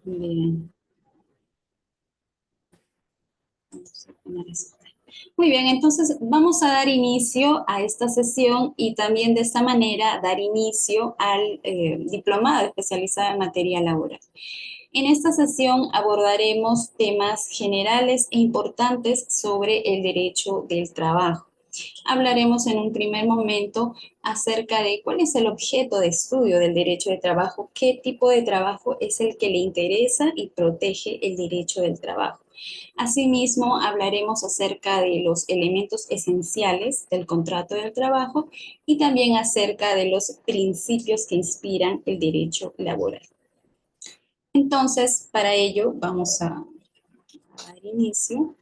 Bien. Vamos a poner esto. Muy bien, entonces vamos a dar inicio a esta sesión y también de esta manera dar inicio al diplomado especializado en materia laboral. En esta sesión abordaremos temas generales e importantes sobre el derecho del trabajo. Hablaremos en un primer momento acerca de cuál es el objeto de estudio del derecho de trabajo, qué tipo de trabajo es el que le interesa y protege el derecho del trabajo. Asimismo, hablaremos acerca de los elementos esenciales del contrato del trabajo y también acerca de los principios que inspiran el derecho laboral. Entonces, para ello vamos a dar inicio.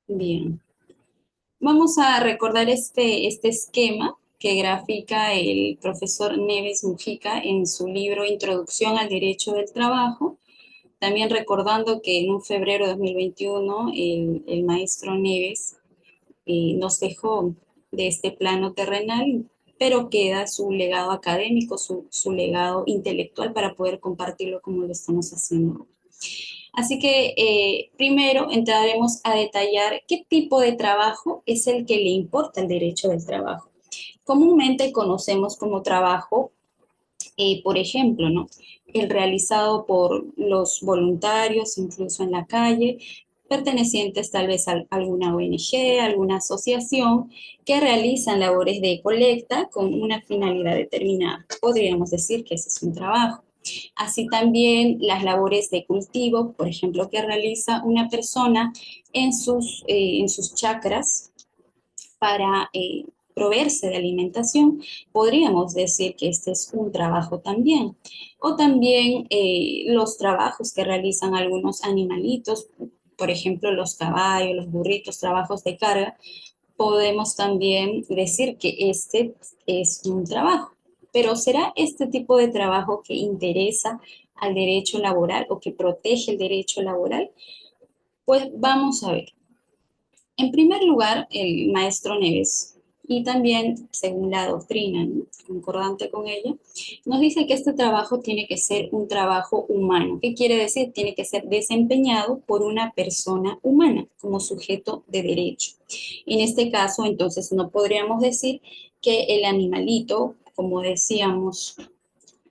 Bien. Vamos a recordar este esquema que grafica el profesor Neves Mujica en su libro Introducción al Derecho del Trabajo. También recordando que en un febrero de 2021 el maestro Neves nos dejó de este plano terrenal, pero queda su legado académico, su legado intelectual para poder compartirlo como lo estamos haciendo. Así que primero entraremos a detallar qué tipo de trabajo es el que le importa el derecho del trabajo. Comúnmente conocemos como trabajo, por ejemplo, ¿no? El realizado por los voluntarios, incluso en la calle, pertenecientes tal vez a alguna ONG, alguna asociación, que realizan labores de colecta con una finalidad determinada. Podríamos decir que ese es un trabajo. Así también las labores de cultivo, por ejemplo, que realiza una persona en sus chacras para proveerse de alimentación, podríamos decir que este es un trabajo también. O también los trabajos que realizan algunos animalitos, por ejemplo, los caballos, los burritos, trabajos de carga, podemos también decir que este es un trabajo. Pero ¿será este tipo de trabajo que interesa al derecho laboral o que protege el derecho laboral? Pues vamos a ver. En primer lugar, el maestro Neves, y también según la doctrina, ¿no?, concordante con ella, nos dice que este trabajo tiene que ser un trabajo humano. ¿Qué quiere decir? Tiene que ser desempeñado por una persona humana como sujeto de derecho. En este caso, entonces, no podríamos decir que el animalito, como decíamos,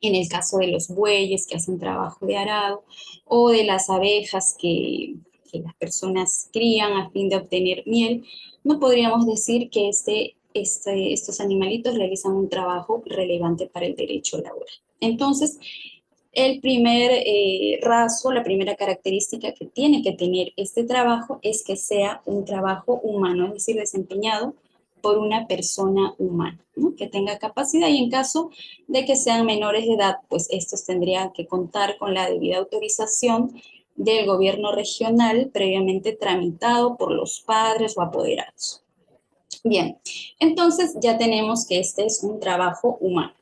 en el caso de los bueyes que hacen trabajo de arado, o de las abejas que las personas crían a fin de obtener miel, no podríamos decir que estos animalitos realizan un trabajo relevante para el derecho laboral. Entonces, el primer rasgo, la primera característica que tiene que tener este trabajo es que sea un trabajo humano, es decir, desempeñado por una persona humana, ¿no?, que tenga capacidad, y en caso de que sean menores de edad, pues estos tendrían que contar con la debida autorización del gobierno regional previamente tramitado por los padres o apoderados. Bien, entonces ya tenemos que este es un trabajo humano,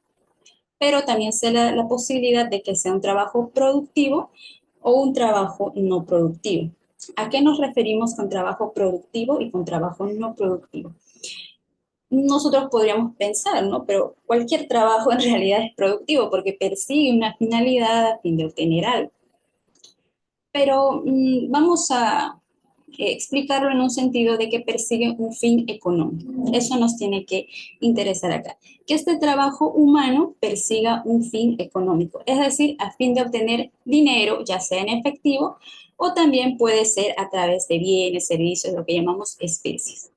pero también se da la posibilidad de que sea un trabajo productivo o un trabajo no productivo. ¿A qué nos referimos con trabajo productivo y con trabajo no productivo? Nosotros podríamos pensar, ¿no? Pero cualquier trabajo en realidad es productivo porque persigue una finalidad a fin de obtener algo. Pero vamos a explicarlo en un sentido de que persigue un fin económico. Eso nos tiene que interesar acá. Que este trabajo humano persiga un fin económico, es decir, a fin de obtener dinero, ya sea en efectivo, o también puede ser a través de bienes, servicios, lo que llamamos especies.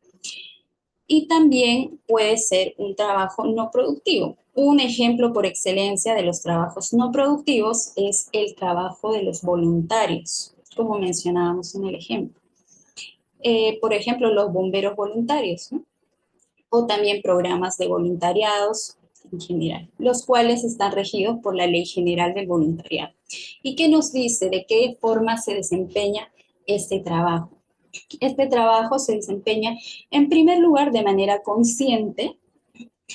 Y también puede ser un trabajo no productivo. Un ejemplo por excelencia de los trabajos no productivos es el trabajo de los voluntarios, como mencionábamos en el ejemplo. Por ejemplo, los bomberos voluntarios, ¿no?, o también programas de voluntariados en general, los cuales están regidos por la Ley General del Voluntariado. ¿Y qué nos dice de qué forma se desempeña este trabajo? Este trabajo se desempeña, en primer lugar, de manera consciente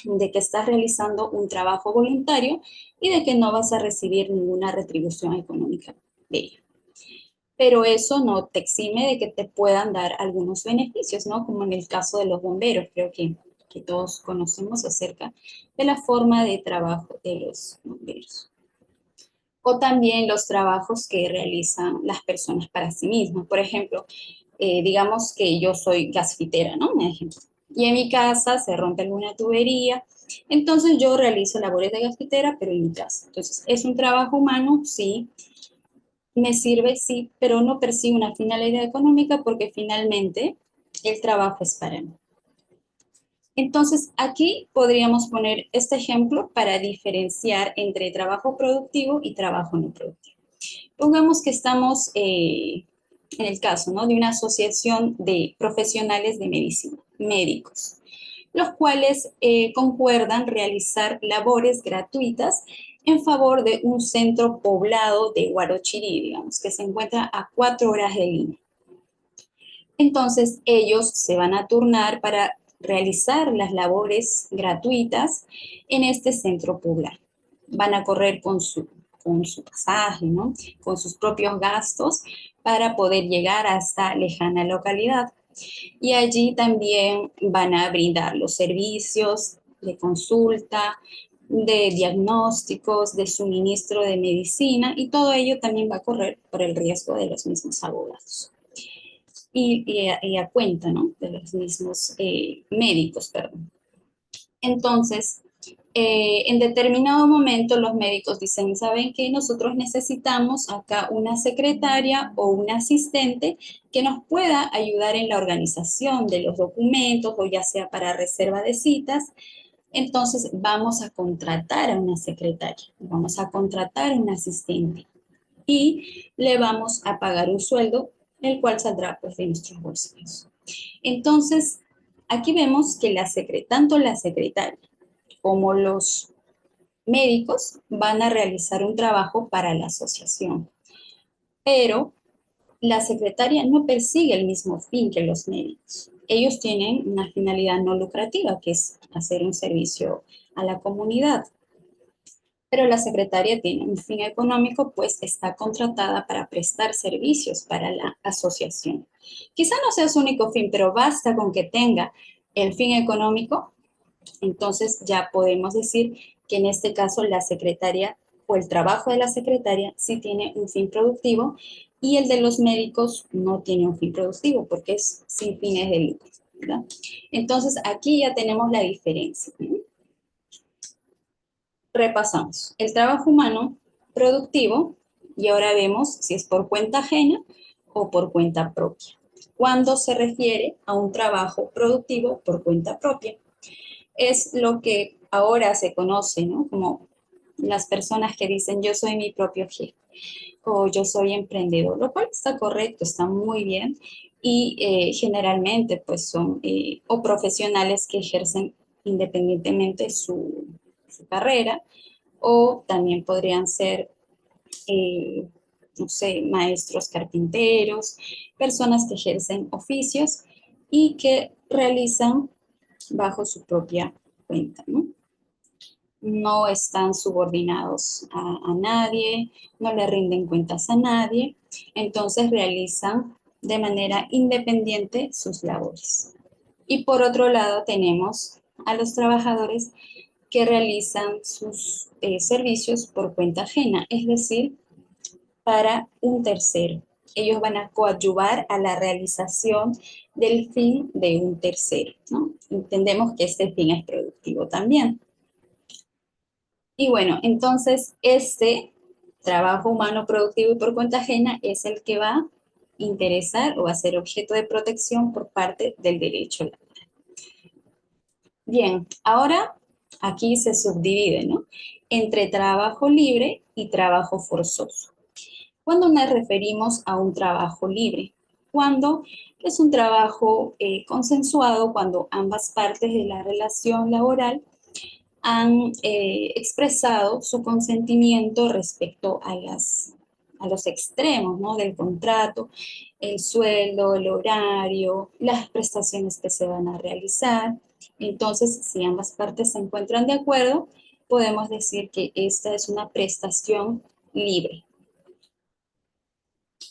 de que estás realizando un trabajo voluntario y de que no vas a recibir ninguna retribución económica de ello. Pero eso no te exime de que te puedan dar algunos beneficios, ¿no? Como en el caso de los bomberos, creo que todos conocemos acerca de la forma de trabajo carpinteros. O también los trabajos que realizan las personas para sí mismas. Por ejemplo, digamos que yo soy gasfitera, ¿no? Un ejemplo. Y en mi casa se rompe alguna tubería, entonces yo realizo labores de gasfitera, pero en mi casa. Entonces, ¿es un trabajo humano? Sí. ¿Me sirve? Sí, pero no persigue una finalidad económica porque finalmente el trabajo es para mí. Entonces, aquí podríamos poner este ejemplo para diferenciar entre trabajo productivo y trabajo no productivo. Pongamos que estamos en el caso, ¿no?, de una asociación de profesionales de medicina, médicos, los cuales concuerdan realizar labores gratuitas en favor de un centro poblado de Huarochirí, digamos, que se encuentra a 4 horas de Lima. Entonces, ellos se van a turnar para realizar las labores gratuitas en este centro poblado. Van a correr con su pasaje, ¿no?, con sus propios gastos para poder llegar a esta lejana localidad. Y allí también van a brindar los servicios de consulta, de diagnósticos, de suministro de medicina, y todo ello también va a correr por el riesgo de los mismos abogados. Y a cuenta, ¿no?, de los mismos médicos, perdón. Entonces, en determinado momento los médicos dicen, ¿saben qué? Nosotros necesitamos acá una secretaria o un asistente que nos pueda ayudar en la organización de los documentos, o ya sea para reserva de citas. Entonces vamos a contratar a una secretaria, vamos a contratar a un asistente y le vamos a pagar un sueldo, el cual saldrá pues de nuestros bolsillos. Entonces, aquí vemos que tanto la secretaria como los médicos van a realizar un trabajo para la asociación, pero la secretaria no persigue el mismo fin que los médicos. Ellos tienen una finalidad no lucrativa, que es hacer un servicio a la comunidad, pero la secretaria tiene un fin económico, pues está contratada para prestar servicios para la asociación. Quizá no sea su único fin, pero basta con que tenga el fin económico. Entonces ya podemos decir que en este caso la secretaria o el trabajo de la secretaria sí tiene un fin productivo, y el de los médicos no tiene un fin productivo porque es sin fines de lucro, ¿verdad? Entonces aquí ya tenemos la diferencia. Repasamos el trabajo humano productivo y ahora vemos si es por cuenta ajena o por cuenta propia. Cuando se refiere a un trabajo productivo por cuenta propia, es lo que ahora se conoce, ¿no?, como las personas que dicen yo soy mi propio jefe o yo soy emprendedor, lo cual está correcto, está muy bien, y generalmente pues son o profesionales que ejercen independientemente su carrera, o también podrían ser, no sé, maestros carpinteros, personas que ejercen oficios y que realizan bajo su propia cuenta, ¿no? No están subordinados a nadie, no le rinden cuentas a nadie, entonces realizan de manera independiente sus labores. Y por otro lado tenemos a los trabajadores que realizan sus servicios por cuenta ajena, es decir, para un tercero. Ellos van a coadyuvar a la realización del fin de un tercero, ¿no? Entendemos que este fin es productivo también. Y bueno, entonces este trabajo humano productivo y por cuenta ajena es el que va a interesar o a ser objeto de protección por parte del derecho laboral. Bien, ahora aquí se subdivide, ¿no?, entre trabajo libre y trabajo forzoso. ¿Cuándo nos referimos a un trabajo libre? Cuando es un trabajo consensuado, cuando ambas partes de la relación laboral han expresado su consentimiento respecto a los extremos, ¿no?, del contrato, el sueldo, el horario, las prestaciones que se van a realizar. Entonces, si ambas partes se encuentran de acuerdo, podemos decir que esta es una prestación libre.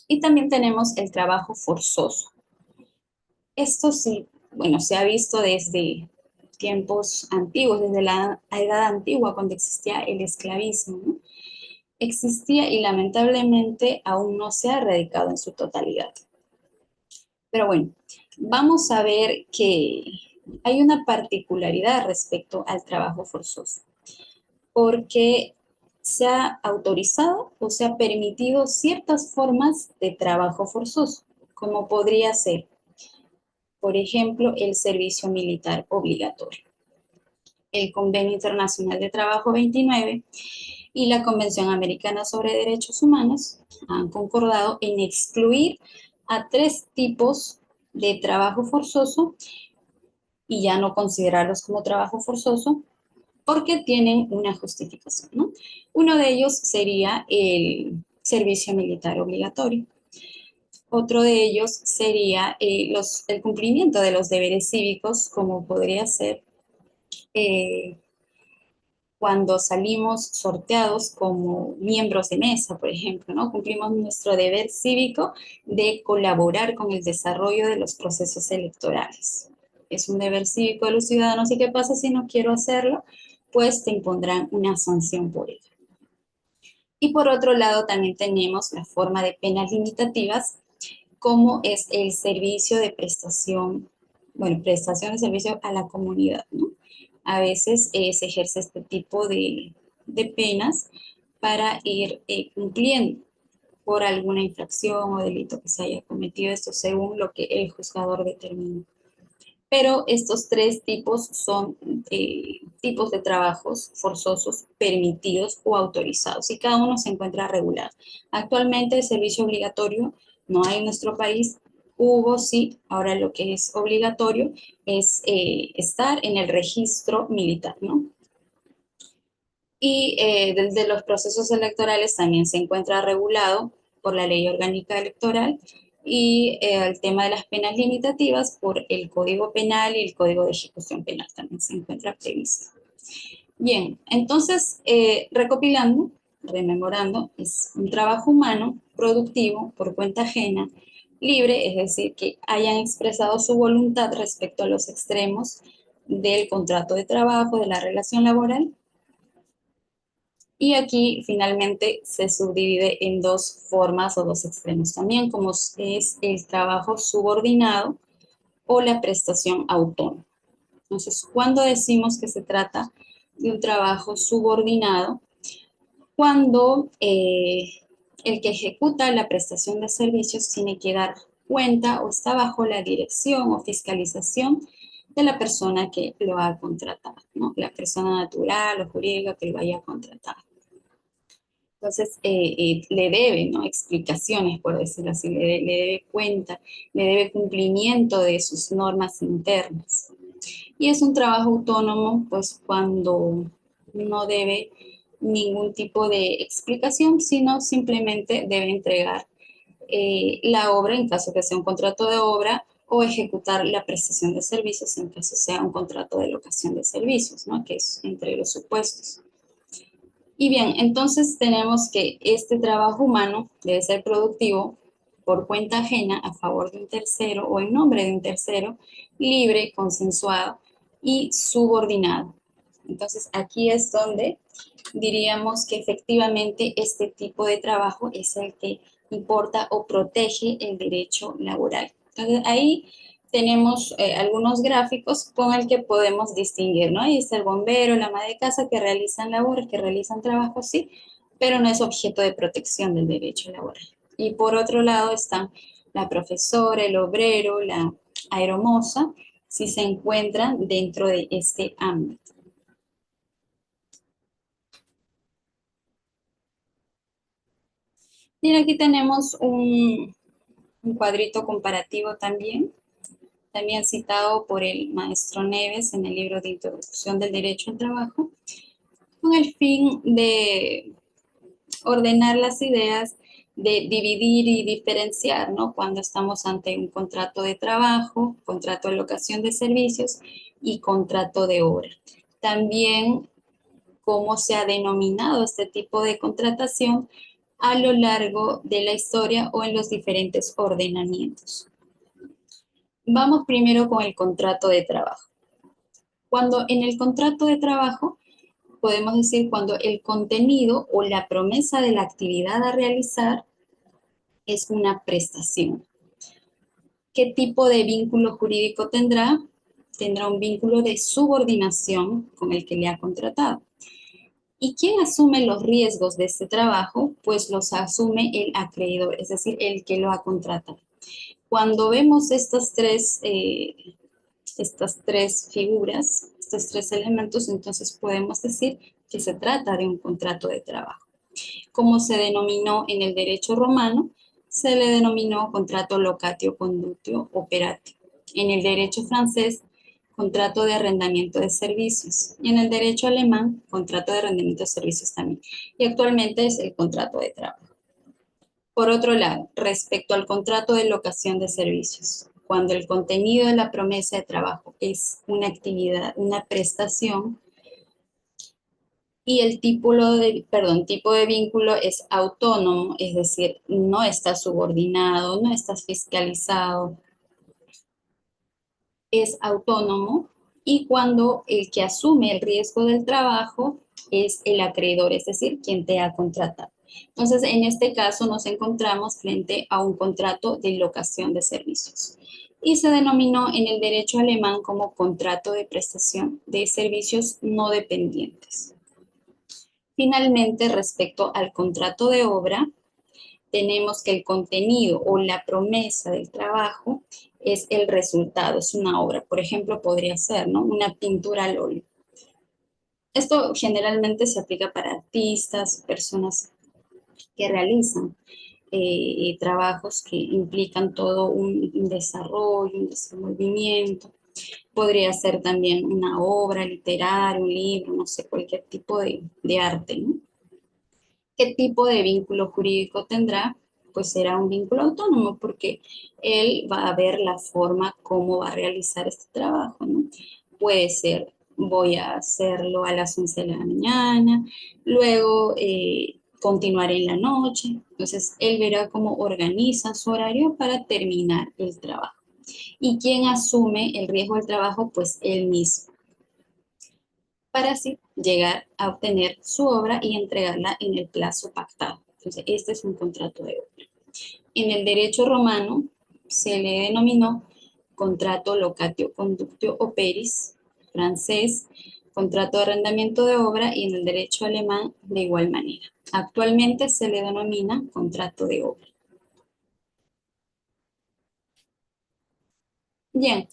Y también tenemos el trabajo forzoso. Esto sí, bueno, se ha visto desde tiempos antiguos, desde la edad antigua, cuando existía el esclavismo, ¿no? Existía y lamentablemente aún no se ha erradicado en su totalidad. Pero bueno, vamos a ver que hay una particularidad respecto al trabajo forzoso, porque se ha autorizado o se ha permitido ciertas formas de trabajo forzoso, como podría ser, por ejemplo, el servicio militar obligatorio, el Convenio Internacional de Trabajo 29 y la Convención Americana sobre Derechos Humanos han concordado en excluir a tres tipos de trabajo forzoso y ya no considerarlos como trabajo forzoso porque tienen una justificación, ¿no? Uno de ellos sería el servicio militar obligatorio. Otro de ellos sería el cumplimiento de los deberes cívicos, como podría ser eh, cuando salimos sorteados como miembros de mesa, por ejemplo, ¿no? Cumplimos nuestro deber cívico de colaborar con el desarrollo de los procesos electorales. Es un deber cívico de los ciudadanos y ¿qué pasa si no quiero hacerlo? Pues te impondrán una sanción por ello. Y por otro lado también tenemos la forma de penas limitativas, como es el servicio de prestación, bueno, prestación de servicio a la comunidad, ¿no? A veces se ejerce este tipo de penas para ir cumpliendo por alguna infracción o delito que se haya cometido, esto según lo que el juzgador determine. Pero estos tres tipos son tipos de trabajos forzosos permitidos o autorizados y cada uno se encuentra regulado. Actualmente el servicio obligatorio no hay en nuestro país, hubo sí, ahora lo que es obligatorio es estar en el registro militar, ¿no? Y desde los procesos electorales también se encuentra regulado por la Ley Orgánica Electoral y el tema de las penas limitativas por el Código Penal y el Código de Ejecución Penal también se encuentra previsto. Bien, entonces, recopilando, rememorando, es un trabajo humano, productivo, por cuenta ajena, libre, es decir, que hayan expresado su voluntad respecto a los extremos del contrato de trabajo, de la relación laboral. Y aquí finalmente se subdivide en dos formas o dos extremos también, como es el trabajo subordinado o la prestación autónoma. Entonces, cuando decimos que se trata de un trabajo subordinado, cuando el que ejecuta la prestación de servicios tiene que dar cuenta o está bajo la dirección o fiscalización de la persona que lo ha contratado, ¿no? La persona natural o jurídica que lo vaya a contratar. Entonces, le debe, ¿no? Explicaciones, por decirlo así, le debe cuenta, le debe cumplimiento de sus normas internas. Y es un trabajo autónomo, pues cuando no debe ningún tipo de explicación, sino simplemente debe entregar la obra en caso que sea un contrato de obra o ejecutar la prestación de servicios en caso sea un contrato de locación de servicios, ¿no? Que es entre los supuestos. Y bien, entonces tenemos que este trabajo humano debe ser productivo por cuenta ajena a favor de un tercero o en nombre de un tercero, libre, consensuado y subordinado. Entonces aquí es donde diríamos que efectivamente este tipo de trabajo es el que importa o protege el derecho laboral. Entonces ahí tenemos algunos gráficos con el que podemos distinguir, ¿no? Ahí está el bombero, la ama de casa que realizan labores, que realizan trabajo, sí, pero no es objeto de protección del derecho laboral. Y por otro lado están la profesora, el obrero, la aeromoza, si se encuentran dentro de este ámbito. Y aquí tenemos un cuadrito comparativo también citado por el maestro Neves en el libro de Introducción del Derecho al Trabajo, con el fin de ordenar las ideas, de dividir y diferenciar, ¿no? Cuando estamos ante un contrato de trabajo, contrato de locación de servicios y contrato de obra. También cómo se ha denominado este tipo de contratación a lo largo de la historia o en los diferentes ordenamientos. Vamos primero con el contrato de trabajo. Cuando en el contrato de trabajo, podemos decir cuando el contenido o la promesa de la actividad a realizar es una prestación. ¿Qué tipo de vínculo jurídico tendrá? Tendrá un vínculo de subordinación con el que le ha contratado. ¿Y quién asume los riesgos de este trabajo? Pues los asume el acreedor, es decir, el que lo ha contratado. Cuando vemos estas tres figuras, estos tres elementos, entonces podemos decir que se trata de un contrato de trabajo. Como se denominó en el derecho romano, se le denominó contrato locatio conductio operatio. En el derecho francés, contrato de arrendamiento de servicios. Y en el derecho alemán, contrato de arrendamiento de servicios también. Y actualmente es el contrato de trabajo. Por otro lado, respecto al contrato de locación de servicios, cuando el contenido de la promesa de trabajo es una actividad, una prestación, y el tipo de vínculo es autónomo, es decir, no está subordinado, no está fiscalizado, es autónomo, y cuando el que asume el riesgo del trabajo es el acreedor, es decir, quien te ha contratado. Entonces, en este caso nos encontramos frente a un contrato de locación de servicios y se denominó en el derecho alemán como contrato de prestación de servicios no dependientes. Finalmente, respecto al contrato de obra, tenemos que el contenido o la promesa del trabajo es el resultado, es una obra. Por ejemplo, podría ser, ¿no?, una pintura al óleo. Esto generalmente se aplica para artistas, personas que realizan trabajos que implican todo un desarrollo, un desenvolvimiento. Podría ser también una obra literaria, un libro, no sé, cualquier tipo de arte, ¿no? ¿Qué tipo de vínculo jurídico tendrá? Pues será un vínculo autónomo porque él va a ver la forma cómo va a realizar este trabajo, ¿no? Puede ser, voy a hacerlo a las 11 de la mañana, luego continuaré en la noche. Entonces, él verá cómo organiza su horario para terminar el trabajo. ¿Y quién asume el riesgo del trabajo? Pues él mismo, para así llegar a obtener su obra y entregarla en el plazo pactado. Entonces, este es un contrato de obra. En el derecho romano se le denominó contrato locatio conductio operis, francés, contrato de arrendamiento de obra, y en el derecho alemán de igual manera. Actualmente se le denomina contrato de obra. Bien,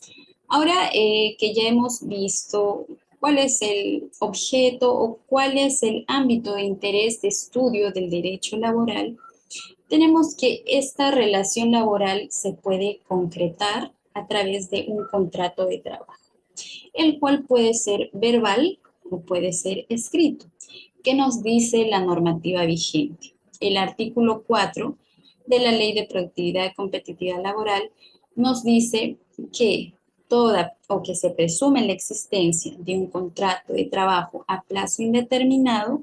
ahora que ya hemos visto cuál es el objeto o cuál es el ámbito de interés de estudio del derecho laboral, tenemos que esta relación laboral se puede concretar a través de un contrato de trabajo, el cual puede ser verbal o puede ser escrito. ¿Qué nos dice la normativa vigente? El artículo 4 de la Ley de Productividad y Competitividad Laboral nos dice que toda o que se presume la existencia de un contrato de trabajo a plazo indeterminado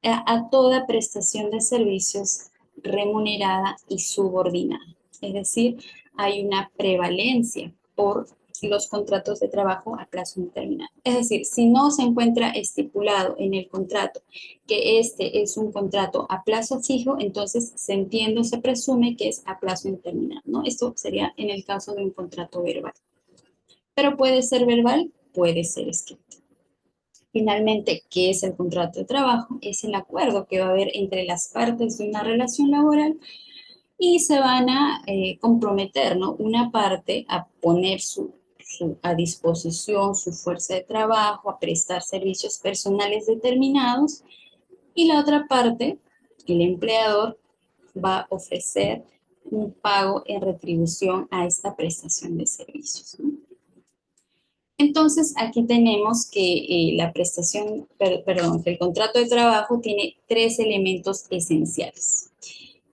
a toda prestación de servicios remunerada y subordinada. Es decir, hay una prevalencia por los contratos de trabajo a plazo indeterminado. Es decir, si no se encuentra estipulado en el contrato que este es un contrato a plazo fijo, entonces se entiende o se presume que es a plazo indeterminado, ¿no? Esto sería en el caso de un contrato verbal. Pero puede ser verbal, puede ser escrito. Finalmente, ¿qué es el contrato de trabajo? Es el acuerdo que va a haber entre las partes de una relación laboral y se van a comprometer, ¿no?, una parte a poner a disposición su fuerza de trabajo, a prestar servicios personales determinados, y la otra parte, el empleador, va a ofrecer un pago en retribución a esta prestación de servicios, ¿no? Entonces, aquí tenemos que la perdón, que el contrato de trabajo tiene tres elementos esenciales.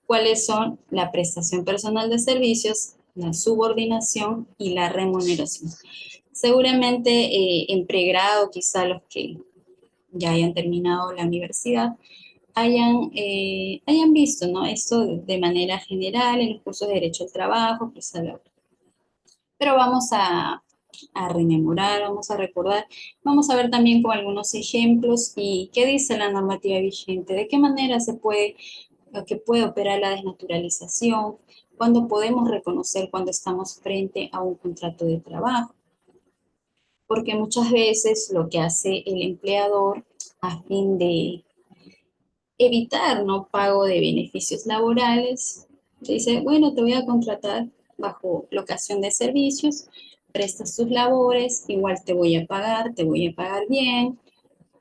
¿Cuáles son? La prestación personal de servicios, la subordinación y la remuneración. Seguramente en pregrado, quizá los que ya hayan terminado la universidad, hayan visto, ¿no?, esto de manera general en los cursos de Derecho al Trabajo, pues, pero vamos a rememorar, vamos a recordar, vamos a ver también con algunos ejemplos y qué dice la normativa vigente, de qué manera se puede, que puede operar la desnaturalización, cuándo podemos reconocer cuando estamos frente a un contrato de trabajo, porque muchas veces lo que hace el empleador a fin de evitar no pago de beneficios laborales, dice, bueno, te voy a contratar bajo locación de servicios, prestas tus labores, igual te voy a pagar bien,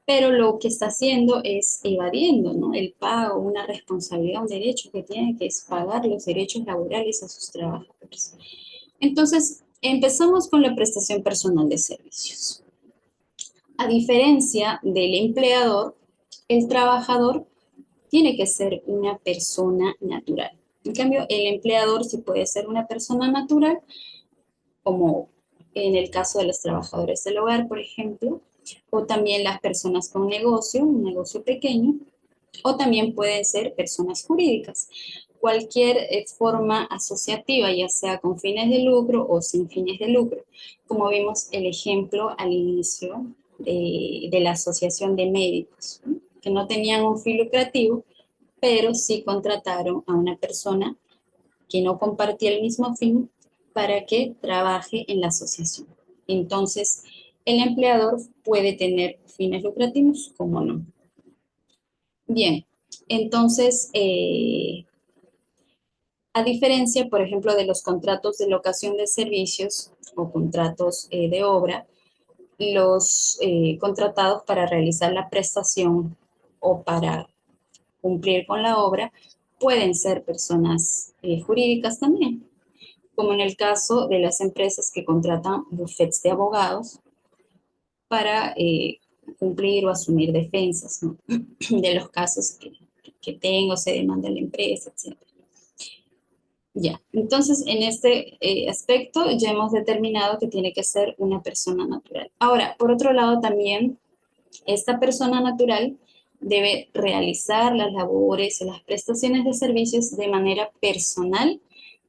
pero lo que está haciendo es evadiendo, ¿no? El pago, una responsabilidad, un derecho que tiene, que es pagar los derechos laborales a sus trabajadores. Entonces, empezamos con la prestación personal de servicios. A diferencia del empleador, el trabajador tiene que ser una persona natural. En cambio, el empleador sí puede ser una persona natural, como en el caso de los trabajadores del hogar, por ejemplo, o también las personas con negocio, un negocio pequeño, o también pueden ser personas jurídicas. Cualquier forma asociativa, ya sea con fines de lucro o sin fines de lucro, como vimos el ejemplo al inicio de la Asociación de Médicos, ¿no? Que no tenían un fin lucrativo, pero sí contrataron a una persona que no compartía el mismo fin para que trabaje en la asociación. Entonces, el empleador puede tener fines lucrativos como no. Bien, entonces, a diferencia, por ejemplo, de los contratos de locación de servicios o contratos de obra, los contratados para realizar la prestación o para cumplir con la obra pueden ser personas jurídicas también, como en el caso de las empresas que contratan bufetes de abogados para cumplir o asumir defensas, ¿no? De los casos que tengo, se demanda la empresa, etc. Ya, entonces en este aspecto ya hemos determinado que tiene que ser una persona natural. Ahora, por otro lado también, esta persona natural debe realizar las labores y las prestaciones de servicios de manera personal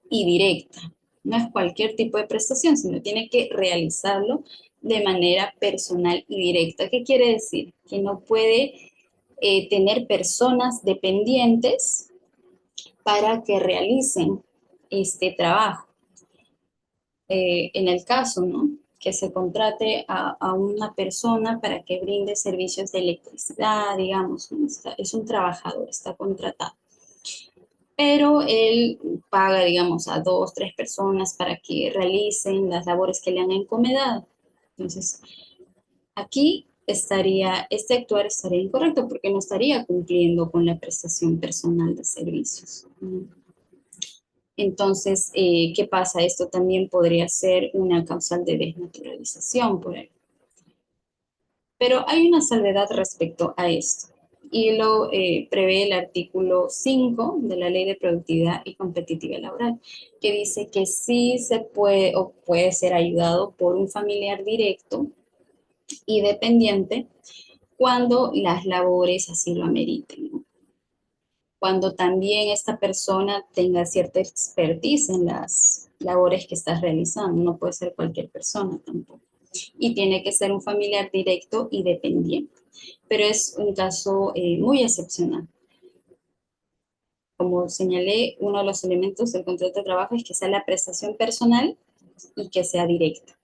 y directa. No es cualquier tipo de prestación, sino tiene que realizarlo de manera personal y directa. ¿Qué quiere decir? Que no puede tener personas dependientes para que realicen este trabajo. En el caso, ¿no? Que se contrate a una persona para que brinde servicios de electricidad, digamos, ¿no? Es un trabajador, está contratado. Pero él paga, digamos, a dos, tres personas para que realicen las labores que le han encomendado. Entonces, aquí estaría, este actuar estaría incorrecto porque no estaría cumpliendo con la prestación personal de servicios. Entonces, ¿qué pasa? Esto también podría ser una causal de desnaturalización por él. Pero hay una salvedad respecto a esto y lo prevé el artículo 5 de la Ley de Productividad y Competitividad Laboral, que dice que sí se puede o puede ser ayudado por un familiar directo y dependiente cuando las labores así lo ameriten, ¿no? Cuando también esta persona tenga cierta expertise en las labores que estás realizando, no puede ser cualquier persona tampoco. Y tiene que ser un familiar directo y dependiente. Pero es un caso muy excepcional. Como señalé, uno de los elementos del contrato de trabajo es que sea la prestación personal y que sea directa.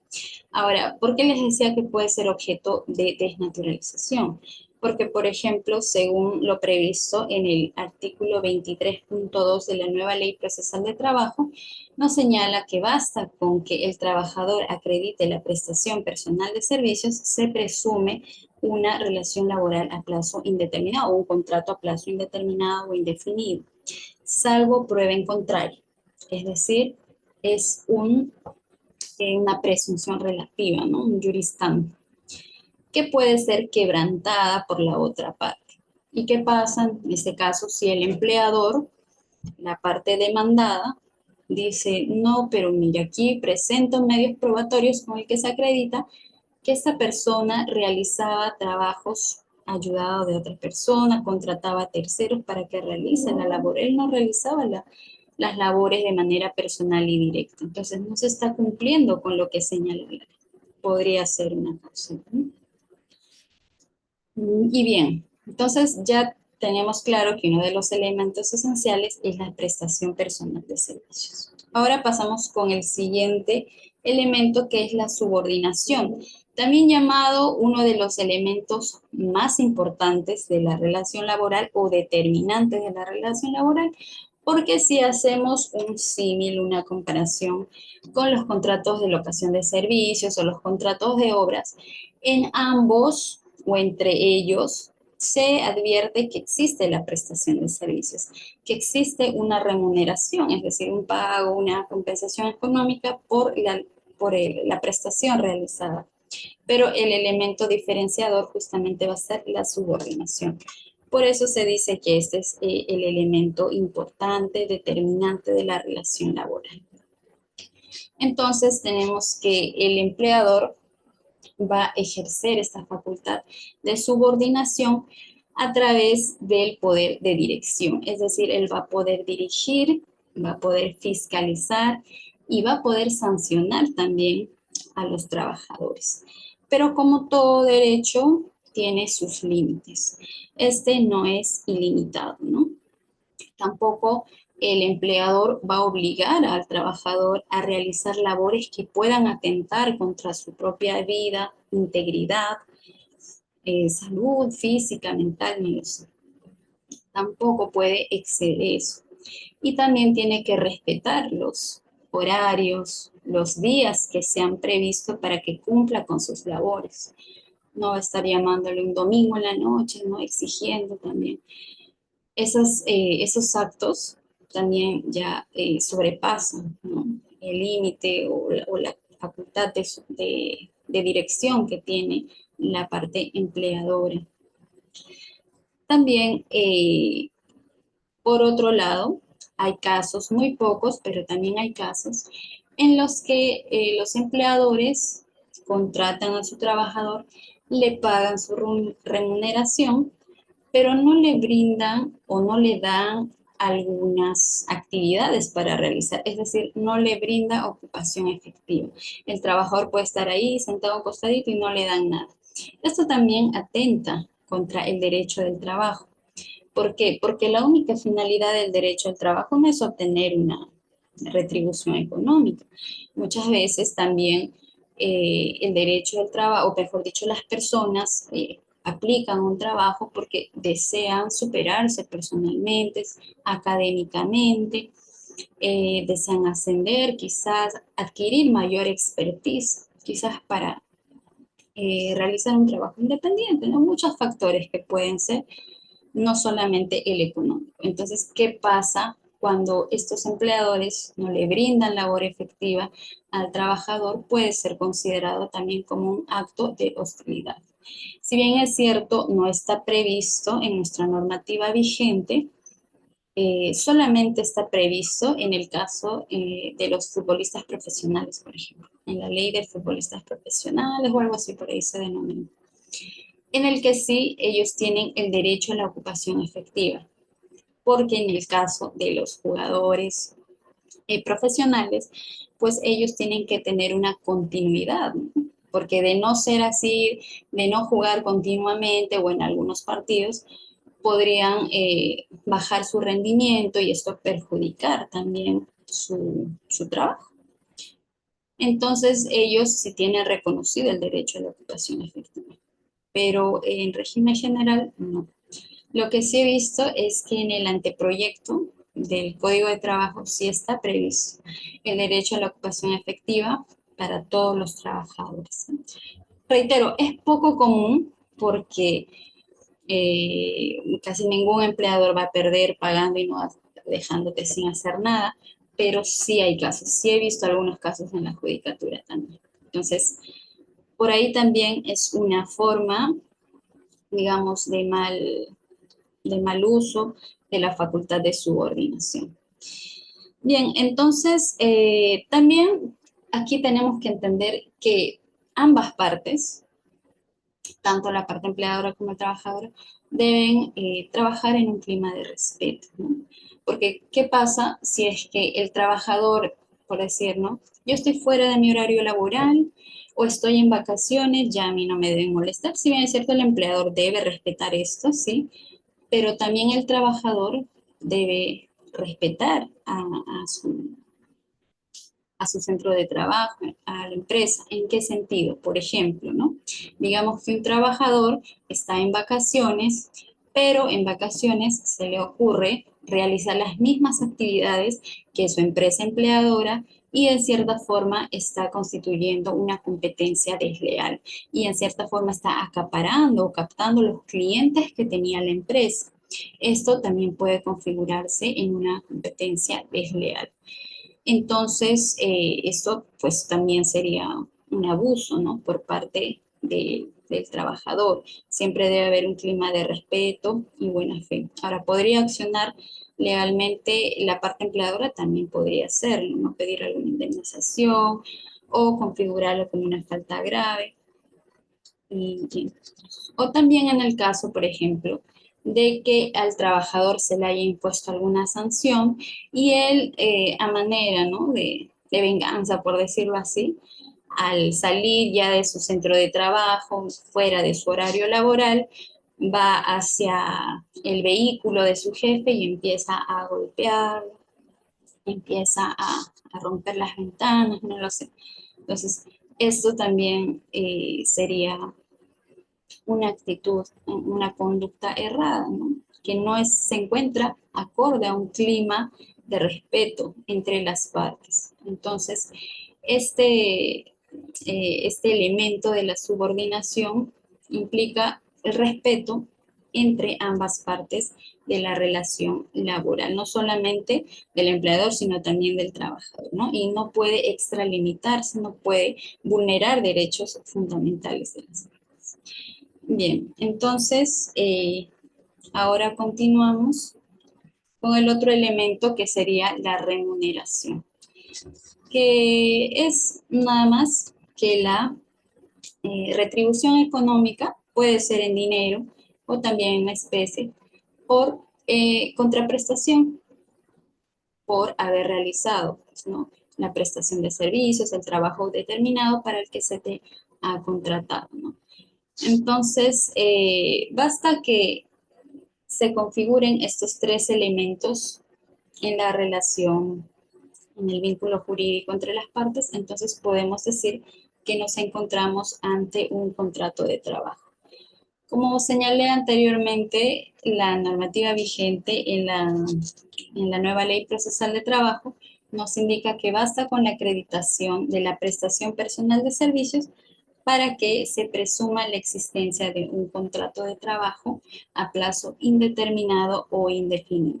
Ahora, ¿por qué les decía que puede ser objeto de desnaturalización? Porque, por ejemplo, según lo previsto en el artículo 23.2 de la nueva Ley Procesal de Trabajo, nos señala que basta con que el trabajador acredite la prestación personal de servicios, se presume una relación laboral a plazo indeterminado o un contrato a plazo indeterminado o indefinido, salvo prueba en contrario. Es decir, es una presunción relativa, ¿no? Un jurisdicción, que puede ser quebrantada por la otra parte. ¿Y qué pasa en este caso si el empleador, la parte demandada, dice, no, pero mira, aquí presento medios probatorios con el que se acredita que esta persona realizaba trabajos ayudado de otra persona, contrataba a terceros para que realicen la labor. Él no realizaba las labores de manera personal y directa. Entonces no se está cumpliendo con lo que señala la ley. podría ser una causa, ¿no? Y bien, entonces ya tenemos claro que uno de los elementos esenciales es la prestación personal de servicios. Ahora pasamos con el siguiente elemento, que es la subordinación, también llamado uno de los elementos más importantes de la relación laboral o determinantes de la relación laboral, porque si hacemos un símil, una comparación con los contratos de locación de servicios o los contratos de obras, en ambos o entre ellos se advierte que existe la prestación de servicios, que existe una remuneración, es decir, un pago, una compensación económica la prestación realizada. Pero el elemento diferenciador justamente va a ser la subordinación. Por eso se dice que este es el elemento importante, determinante de la relación laboral. Entonces tenemos que el empleador va a ejercer esta facultad de subordinación a través del poder de dirección. Es decir, él va a poder dirigir, va a poder fiscalizar y va a poder sancionar también a los trabajadores. Pero como todo derecho, tiene sus límites. Este no es ilimitado, ¿no? Tampoco el empleador va a obligar al trabajador a realizar labores que puedan atentar contra su propia vida, integridad, salud física, mental, ni eso. Tampoco puede exceder eso. Y también tiene que respetar los horarios, los días que se han previsto para que cumpla con sus labores. No va a estar llamándole un domingo en la noche, no exigiendo también esos actos también ya sobrepasan, ¿no? El límite o la facultad de dirección que tiene la parte empleadora. También, por otro lado, hay casos, muy pocos, pero también hay casos en los que los empleadores contratan a su trabajador, le pagan su remuneración, pero no le brindan o no le dan algunas actividades para realizar, es decir, no le brinda ocupación efectiva. El trabajador puede estar ahí sentado acostadito y no le dan nada. Esto también atenta contra el derecho del trabajo. ¿Por qué? Porque la única finalidad del derecho al trabajo no es obtener una retribución económica. Muchas veces también el derecho al trabajo, o mejor dicho, las personas aplican un trabajo porque desean superarse personalmente, académicamente, desean ascender, quizás adquirir mayor expertise, quizás para realizar un trabajo independiente, ¿no? Muchos factores que pueden ser, no solamente el económico. Entonces, ¿qué pasa cuando estos empleadores no le brindan labor efectiva al trabajador? Puede ser considerado también como un acto de hostilidad. Si bien es cierto, no está previsto en nuestra normativa vigente, solamente está previsto en el caso de los futbolistas profesionales, por ejemplo, en la ley de futbolistas profesionales o algo así por ahí se denomina, en el que sí ellos tienen el derecho a la ocupación efectiva, porque en el caso de los jugadores profesionales, pues ellos tienen que tener una continuidad, ¿no? Porque de no ser así, de no jugar continuamente o en algunos partidos, podrían bajar su rendimiento y esto perjudicar también su trabajo. Entonces ellos sí tienen reconocido el derecho a la ocupación efectiva, pero en régimen general no. Lo que sí he visto es que en el anteproyecto del Código de Trabajo sí está previsto el derecho a la ocupación efectiva para todos los trabajadores. Reitero, es poco común porque casi ningún empleador va a perder pagando y no dejándote sin hacer nada, pero sí hay casos, sí he visto algunos casos en la judicatura también. Entonces, por ahí también es una forma, digamos, de mal uso de la facultad de subordinación. Bien, entonces también aquí tenemos que entender que ambas partes, tanto la parte empleadora como el trabajador, deben trabajar en un clima de respeto, ¿no? Porque, ¿qué pasa si es que el trabajador, por decir, ¿no? Yo estoy fuera de mi horario laboral o estoy en vacaciones, ya a mí no me deben molestar. Si bien es cierto, el empleador debe respetar esto, ¿sí? Pero también el trabajador debe respetar a su centro de trabajo, a la empresa. ¿En qué sentido? Por ejemplo, ¿no? Digamos que un trabajador está en vacaciones, pero en vacaciones se le ocurre realizar las mismas actividades que su empresa empleadora y en cierta forma está constituyendo una competencia desleal y en cierta forma está acaparando o captando los clientes que tenía la empresa. Esto también puede configurarse en una competencia desleal. Entonces, esto pues también sería un abuso, ¿no? Por parte del trabajador. Siempre debe haber un clima de respeto y buena fe. Ahora, podría accionar legalmente la parte empleadora, también podría hacerlo, ¿no? Pedir alguna indemnización o configurarlo como una falta grave. Y o también en el caso, por ejemplo, de que al trabajador se le haya impuesto alguna sanción y él, a manera, ¿no? de venganza, por decirlo así, al salir ya de su centro de trabajo, fuera de su horario laboral, va hacia el vehículo de su jefe y empieza a golpear, empieza a romper las ventanas, no lo sé. Entonces, esto también sería una actitud, una conducta errada, ¿no? Que no se encuentra acorde a un clima de respeto entre las partes. Entonces, este elemento de la subordinación implica el respeto entre ambas partes de la relación laboral, no solamente del empleador, sino también del trabajador, ¿no? Y no puede extralimitarse, no puede vulnerar derechos fundamentales de las partes. Bien, entonces ahora continuamos con el otro elemento que sería la remuneración, que es nada más que la retribución económica, puede ser en dinero o también en especie, por contraprestación, por haber realizado, pues, ¿no? La prestación de servicios, el trabajo determinado para el que se te ha contratado, ¿no? Entonces, basta que se configuren estos tres elementos en la relación, en el vínculo jurídico entre las partes, entonces podemos decir que nos encontramos ante un contrato de trabajo. Como señalé anteriormente, la normativa vigente en la nueva Ley Procesal de Trabajo nos indica que basta con la acreditación de la prestación personal de servicios para que se presuma la existencia de un contrato de trabajo a plazo indeterminado o indefinido.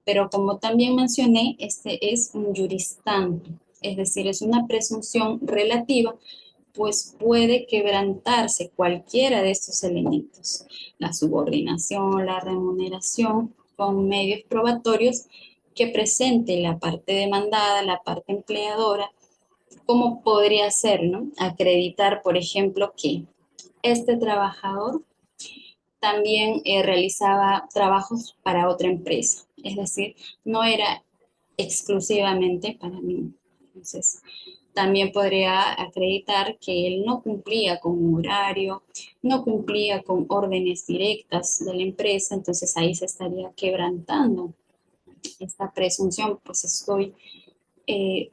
Pero como también mencioné, este es un juris tanto, es decir, es una presunción relativa, pues puede quebrantarse cualquiera de estos elementos, la subordinación, la remuneración, con medios probatorios que presente la parte demandada, la parte empleadora. ¿Cómo podría ser, no? Acreditar, por ejemplo, que este trabajador también realizaba trabajos para otra empresa, es decir, no era exclusivamente para mí. Entonces, también podría acreditar que él no cumplía con un horario, no cumplía con órdenes directas de la empresa, entonces ahí se estaría quebrantando esta presunción, pues estoy eh,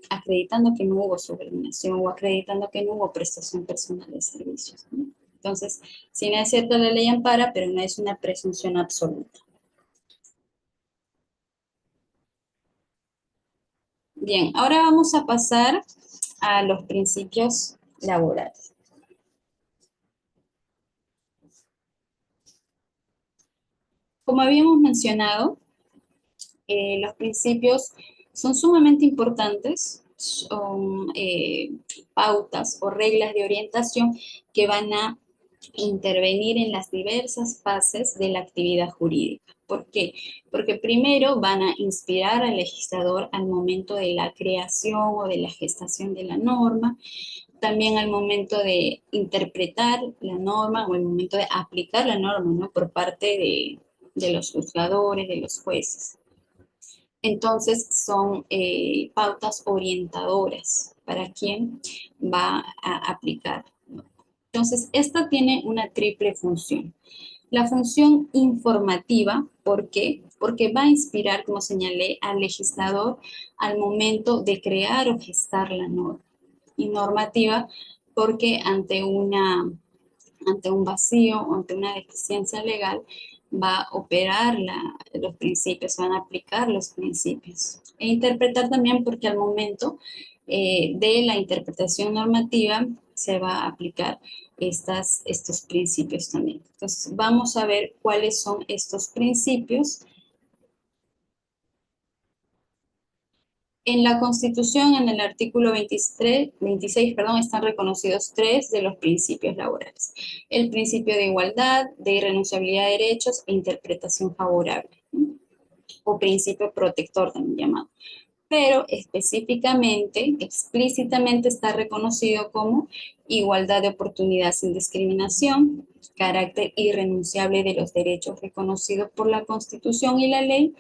acreditando que no hubo subordinación o acreditando que no hubo prestación personal de servicios, ¿no? Entonces, si no es cierto, la ley ampara, pero no es una presunción absoluta. Bien, ahora vamos a pasar a los principios laborales. Como habíamos mencionado, los principios son sumamente importantes, son pautas o reglas de orientación que van a intervenir en las diversas fases de la actividad jurídica. ¿Por qué? Porque primero van a inspirar al legislador al momento de la creación o de la gestación de la norma, también al momento de interpretar la norma o el momento de aplicar la norma, ¿no? Por parte de los juzgadores, de los jueces. Entonces son pautas orientadoras para quién va a aplicar. Entonces, esta tiene una triple función. La función informativa, ¿por qué? Porque va a inspirar, como señalé, al legislador al momento de crear o gestar la norma. Y normativa, porque ante un vacío o ante una deficiencia legal, va a operar los principios, van a aplicar los principios. E interpretar también porque al momento de la interpretación normativa se va a aplicar estos principios también. Entonces, vamos a ver cuáles son estos principios. En la Constitución, en el artículo 26, están reconocidos tres de los principios laborales. El principio de igualdad, de irrenunciabilidad de derechos e interpretación favorable, ¿no? O principio protector también llamado. Pero específicamente, explícitamente está reconocido como igualdad de oportunidad sin discriminación, carácter irrenunciable de los derechos reconocidos por la Constitución y la ley,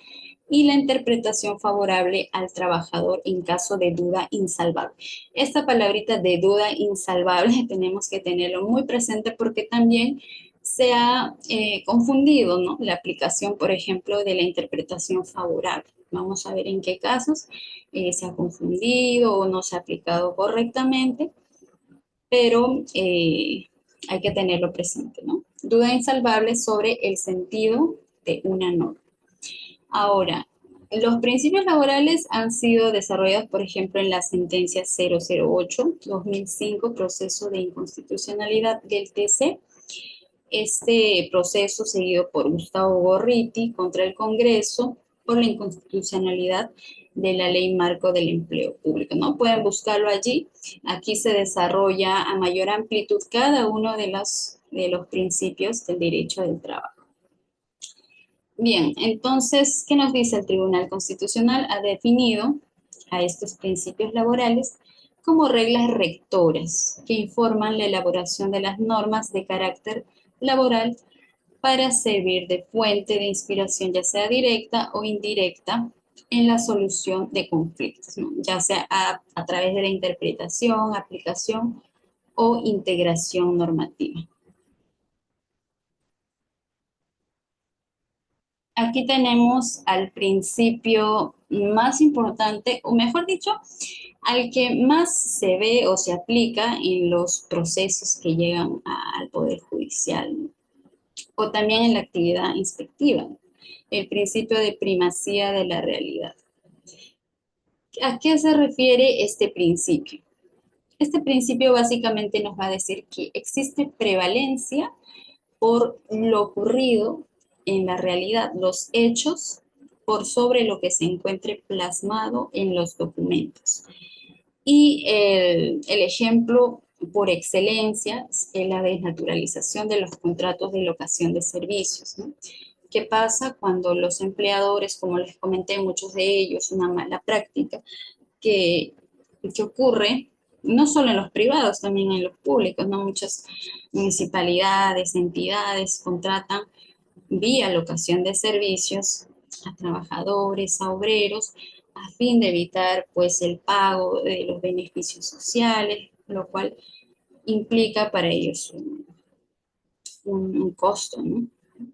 y la interpretación favorable al trabajador en caso de duda insalvable. Esta palabrita de duda insalvable tenemos que tenerlo muy presente porque también se ha confundido, ¿no? La aplicación, por ejemplo, de la interpretación favorable. Vamos a ver en qué casos se ha confundido o no se ha aplicado correctamente, pero hay que tenerlo presente, ¿no? Duda insalvable sobre el sentido de una norma. Ahora, los principios laborales han sido desarrollados, por ejemplo, en la sentencia 008-2005, proceso de inconstitucionalidad del TC. Este proceso seguido por Gustavo Gorriti contra el Congreso por la inconstitucionalidad de la Ley Marco del Empleo Público, ¿no? Pueden buscarlo allí. Aquí se desarrolla a mayor amplitud cada uno de los principios del derecho del trabajo. Bien, entonces, ¿qué nos dice el Tribunal Constitucional? Ha definido a estos principios laborales como reglas rectoras que informan la elaboración de las normas de carácter laboral para servir de fuente de inspiración, ya sea directa o indirecta, en la solución de conflictos, ¿no? Ya sea a través de la interpretación, aplicación o integración normativa. Aquí tenemos al principio más importante, o mejor dicho, al que más se ve o se aplica en los procesos que llegan al Poder Judicial, ¿no? O también en la actividad inspectiva, ¿no? El principio de primacía de la realidad. ¿A qué se refiere este principio? Este principio básicamente nos va a decir que existe prevalencia por lo ocurrido en la realidad, los hechos, por sobre lo que se encuentre plasmado en los documentos. Y el ejemplo por excelencia es la desnaturalización de los contratos de locación de servicios, ¿no? ¿Qué pasa cuando los empleadores, como les comenté, muchos de ellos, una mala práctica que ocurre no solo en los privados, también en los públicos, ¿no? Muchas municipalidades, entidades contratan vía locación de servicios a trabajadores, a obreros, a fin de evitar pues el pago de los beneficios sociales, lo cual implica para ellos un costo, ¿no?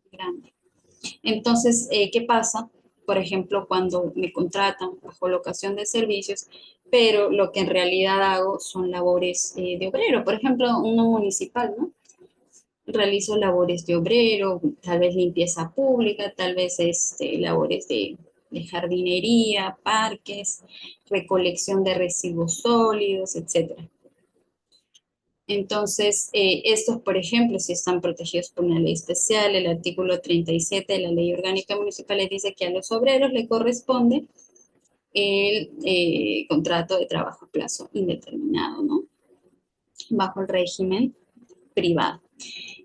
Grande. Entonces, ¿qué pasa? Por ejemplo, cuando me contratan bajo locación de servicios, pero lo que en realidad hago son labores de obrero. Por ejemplo, uno municipal, ¿no? Realizo labores de obrero, tal vez limpieza pública, tal vez labores de jardinería, parques, recolección de residuos sólidos, etcétera. Entonces, estos, por ejemplo, si están protegidos por una ley especial, el artículo 37 de la Ley Orgánica Municipal les dice que a los obreros le corresponde el contrato de trabajo a plazo indeterminado, ¿no? Bajo el régimen privado.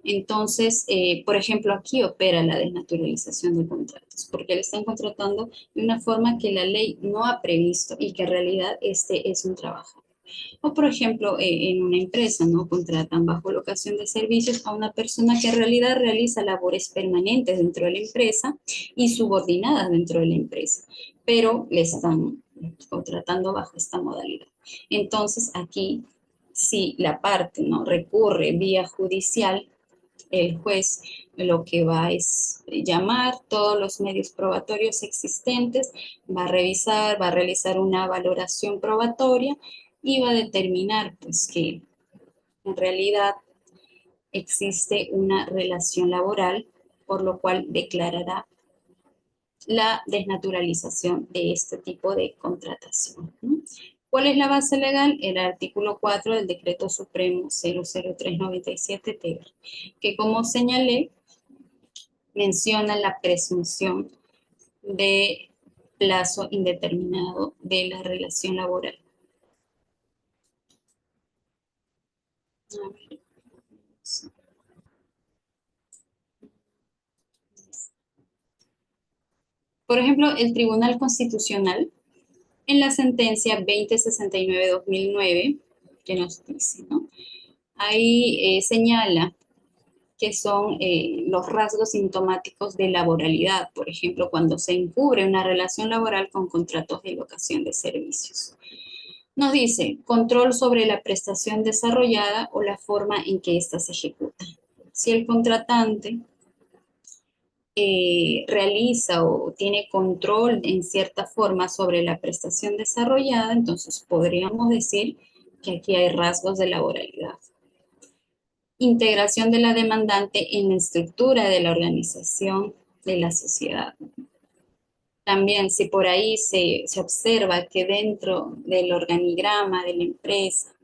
Entonces, por ejemplo, aquí opera la desnaturalización de contratos, porque le están contratando de una forma que la ley no ha previsto y que en realidad este es un trabajo. O, por ejemplo, en una empresa, ¿no? Contratan bajo locación de servicios a una persona que en realidad realiza labores permanentes dentro de la empresa y subordinadas dentro de la empresa, pero le están contratando bajo esta modalidad. Entonces, aquí, si la parte no recurre vía judicial, el juez lo que va es llamar todos los medios probatorios existentes, va a revisar, va a realizar una valoración probatoria y va a determinar pues que en realidad existe una relación laboral, por lo cual declarará la desnaturalización de este tipo de contratación, ¿no? ¿Cuál es la base legal? El artículo 4 del Decreto Supremo 00397-TR, que como señalé, menciona la presunción de plazo indeterminado de la relación laboral. A ver. Por ejemplo, el Tribunal Constitucional, en la sentencia 2069-2009, que nos dice, ¿no? Ahí señala que son los rasgos sintomáticos de laboralidad, por ejemplo, cuando se encubre una relación laboral con contratos de locación de servicios. Nos dice, control sobre la prestación desarrollada o la forma en que ésta se ejecuta. Si el contratante realiza o tiene control en cierta forma sobre la prestación desarrollada, entonces podríamos decir que aquí hay rasgos de laboralidad. Integración de la demandante en la estructura de la organización de la sociedad. También si por ahí se observa que dentro del organigrama de la empresa,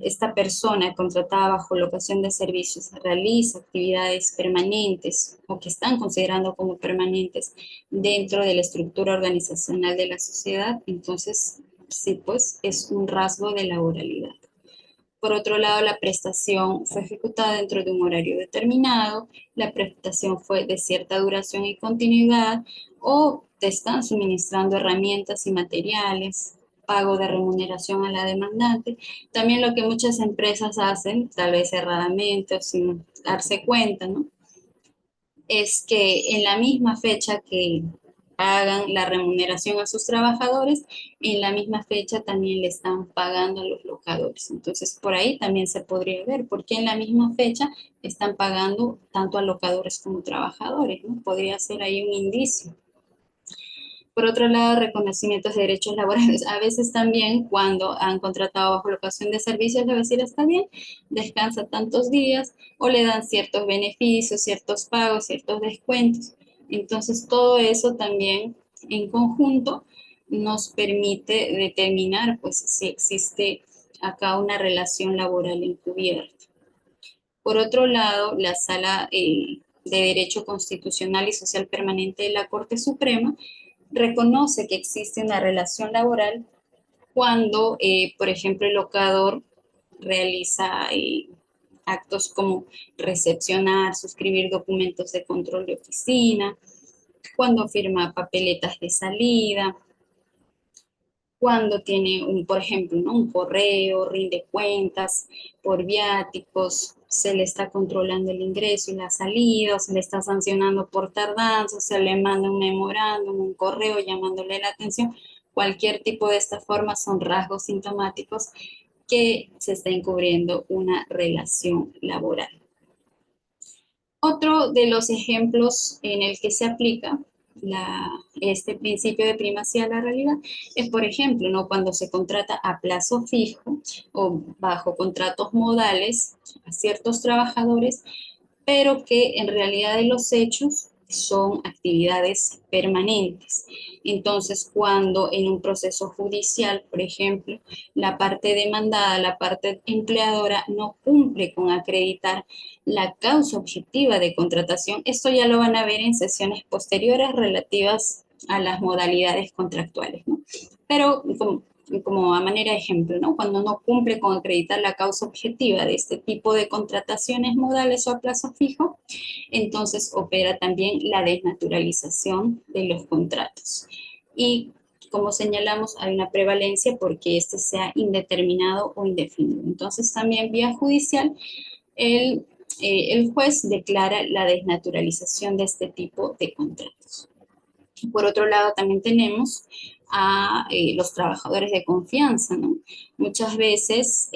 esta persona contratada bajo locación de servicios realiza actividades permanentes o que están considerando como permanentes dentro de la estructura organizacional de la sociedad, entonces sí, pues es un rasgo de laboralidad. Por otro lado, la prestación fue ejecutada dentro de un horario determinado, la prestación fue de cierta duración y continuidad, o te están suministrando herramientas y materiales, pago de remuneración a la demandante. También lo que muchas empresas hacen, tal vez erradamente o sin darse cuenta, ¿no? Es que en la misma fecha que pagan la remuneración a sus trabajadores, en la misma fecha también le están pagando a los locadores. Entonces, por ahí también se podría ver por qué en la misma fecha están pagando tanto a locadores como trabajadores, ¿no? Podría ser ahí un indicio. Por otro lado, reconocimientos de derechos laborales. A veces también cuando han contratado bajo locación de servicios, le va a decir, está bien, descansa tantos días o le dan ciertos beneficios, ciertos pagos, ciertos descuentos. Entonces, todo eso también en conjunto nos permite determinar pues, si existe acá una relación laboral encubierta. Por otro lado, la Sala de Derecho Constitucional y Social Permanente de la Corte Suprema reconoce que existe una relación laboral cuando, por ejemplo, el locador realiza actos como recepcionar, suscribir documentos de control de oficina, cuando firma papeletas de salida, cuando tiene, por ejemplo, ¿no? Un correo, rinde cuentas por viáticos, se le está controlando el ingreso y la salida, o se le está sancionando por tardanza, se le manda un memorándum, un correo llamándole la atención. Cualquier tipo de esta forma son rasgos sintomáticos que se está encubriendo una relación laboral. Otro de los ejemplos en el que se aplica este principio de primacía de la realidad es, por ejemplo, ¿no? Cuando se contrata a plazo fijo o bajo contratos modales a ciertos trabajadores, pero que en realidad de los hechos son actividades permanentes. Entonces, cuando en un proceso judicial, por ejemplo, la parte demandada, la parte empleadora, no cumple con acreditar la causa objetiva de contratación, esto ya lo van a ver en sesiones posteriores relativas a las modalidades contractuales, ¿no? Pero como a manera de ejemplo, ¿no? Cuando no cumple con acreditar la causa objetiva de este tipo de contrataciones modales o a plazo fijo, entonces opera también la desnaturalización de los contratos. Y como señalamos, hay una prevalencia porque este sea indeterminado o indefinido. Entonces también vía judicial, el juez declara la desnaturalización de este tipo de contratos. Por otro lado, también tenemos a los trabajadores de confianza, ¿no? Muchas veces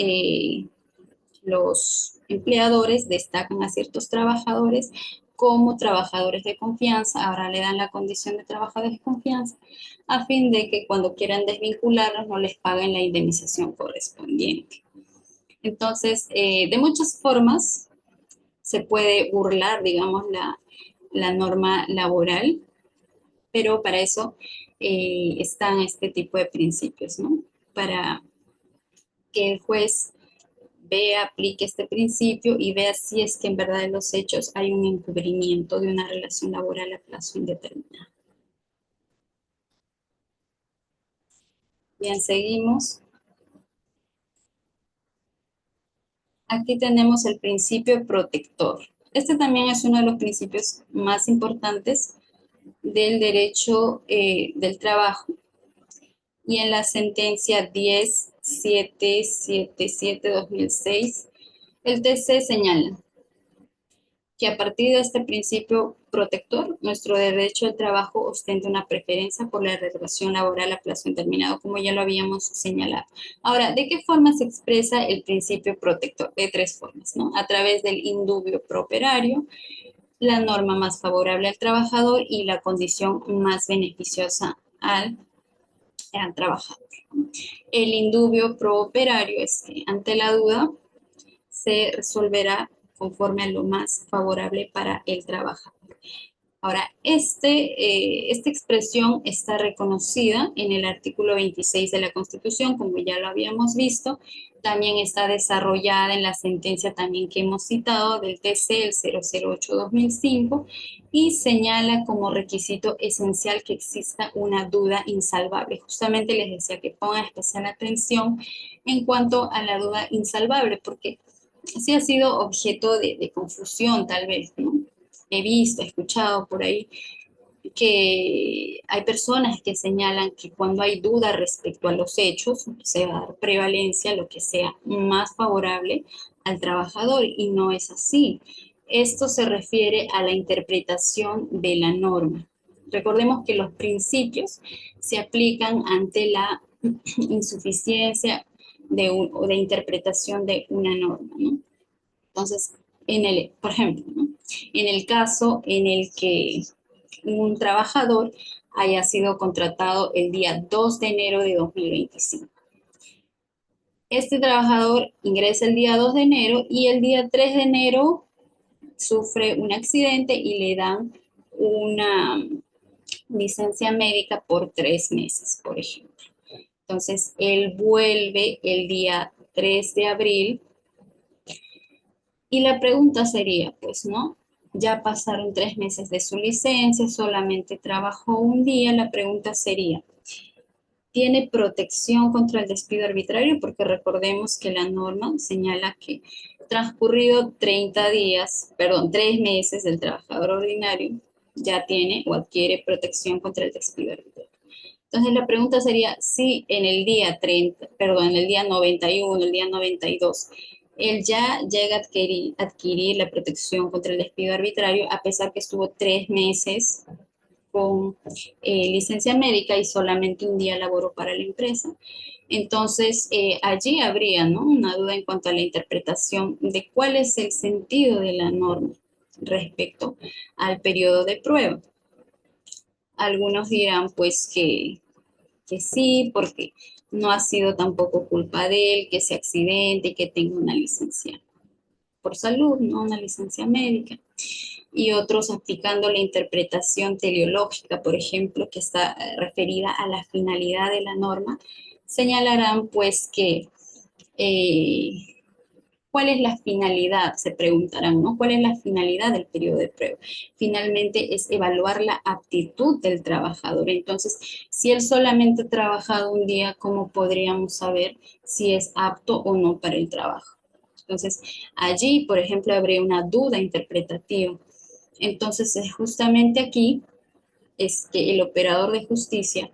los empleadores destacan a ciertos trabajadores como trabajadores de confianza, ahora le dan la condición de trabajadores de confianza, a fin de que cuando quieran desvincularlos no les paguen la indemnización correspondiente. Entonces, de muchas formas se puede burlar, digamos, la norma laboral, pero para eso están este tipo de principios, ¿no? Para que el juez vea, aplique este principio y vea si es que en verdad en los hechos hay un encubrimiento de una relación laboral a plazo indeterminado. Bien, seguimos. Aquí tenemos el principio protector. Este también es uno de los principios más importantes del derecho del trabajo, y en la sentencia 10777-2006, el TC señala que a partir de este principio protector, nuestro derecho al trabajo ostenta una preferencia por la relación laboral a plazo indeterminado, como ya lo habíamos señalado. Ahora, ¿de qué forma se expresa el principio protector? De tres formas, ¿no? A través del indubio pro operario, la norma más favorable al trabajador y la condición más beneficiosa al trabajador. El indubio pro operario es que ante la duda se resolverá conforme a lo más favorable para el trabajador. Ahora, esta expresión está reconocida en el artículo 26 de la Constitución, como ya lo habíamos visto. También está desarrollada en la sentencia también que hemos citado del TC, el 008-2005, y señala como requisito esencial que exista una duda insalvable. Justamente les decía que pongan especial atención en cuanto a la duda insalvable, porque sí ha sido objeto de confusión tal vez, ¿no? He visto, he escuchado por ahí que hay personas que señalan que cuando hay duda respecto a los hechos, se va a dar prevalencia a lo que sea más favorable al trabajador, y no es así. Esto se refiere a la interpretación de la norma. Recordemos que los principios se aplican ante la insuficiencia o de interpretación de una norma, ¿no? Entonces, por ejemplo, ¿no? En el caso en el que un trabajador haya sido contratado el día 2 de enero de 2025. Este trabajador ingresa el día 2 de enero y el día 3 de enero sufre un accidente y le dan una licencia médica por 3 meses, por ejemplo. Entonces, él vuelve el día 3 de abril y la pregunta sería, pues, ¿no? Ya pasaron 3 meses de su licencia, solamente trabajó un día. La pregunta sería, ¿tiene protección contra el despido arbitrario? Porque recordemos que la norma señala que transcurrido 30 días, perdón, 3 meses del trabajador ordinario, ya tiene o adquiere protección contra el despido arbitrario. Entonces la pregunta sería si en el día 30, perdón, en el día 91, el día 92, él ya llega a adquirir la protección contra el despido arbitrario, a pesar que estuvo 3 meses con licencia médica y solamente un día laboró para la empresa. Entonces, allí habría, ¿no?, una duda en cuanto a la interpretación de cuál es el sentido de la norma respecto al periodo de prueba. Algunos dirán, pues, que sí, porque no ha sido tampoco culpa de él que ese accidente y que tenga una licencia por salud, ¿no?, una licencia médica. Y otros aplicando la interpretación teleológica, por ejemplo, que está referida a la finalidad de la norma, señalarán pues que ¿cuál es la finalidad? Se preguntarán, ¿no? ¿Cuál es la finalidad del periodo de prueba? Finalmente es evaluar la aptitud del trabajador. Entonces, si él solamente ha trabajado un día, ¿cómo podríamos saber si es apto o no para el trabajo? Entonces, allí, por ejemplo, habría una duda interpretativa. Entonces, justamente aquí es que el operador de justicia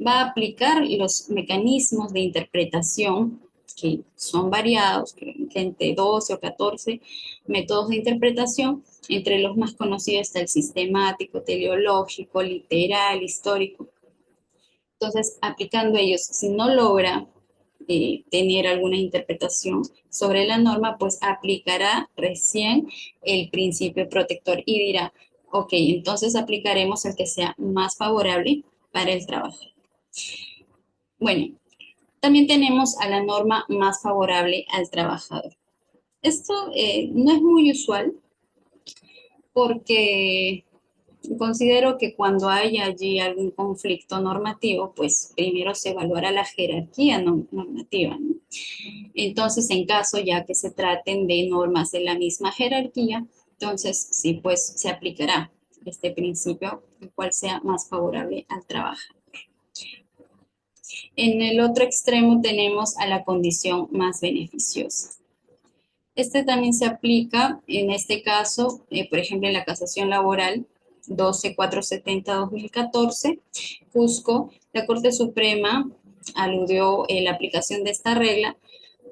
va a aplicar los mecanismos de interpretación que son variados, que entre 12 o 14 métodos de interpretación, Entre los más conocidos está el sistemático, teleológico, literal, histórico. Entonces, aplicando ellos, si no logra tener alguna interpretación sobre la norma, pues aplicará recién el principio protector y dirá, ok, entonces aplicaremos el que sea más favorable para el trabajo. Bueno, también tenemos a la norma más favorable al trabajador. Esto no es muy usual porque considero que cuando hay allí algún conflicto normativo, pues primero se evaluará la jerarquía normativa, ¿no? Entonces, en caso ya que se traten de normas de la misma jerarquía, entonces sí, pues se aplicará este principio, el cual sea más favorable al trabajo. En el otro extremo tenemos a la condición más beneficiosa. Este también se aplica, en este caso, por ejemplo, en la casación laboral 12470-2014, Cusco, la Corte Suprema aludió la aplicación de esta regla,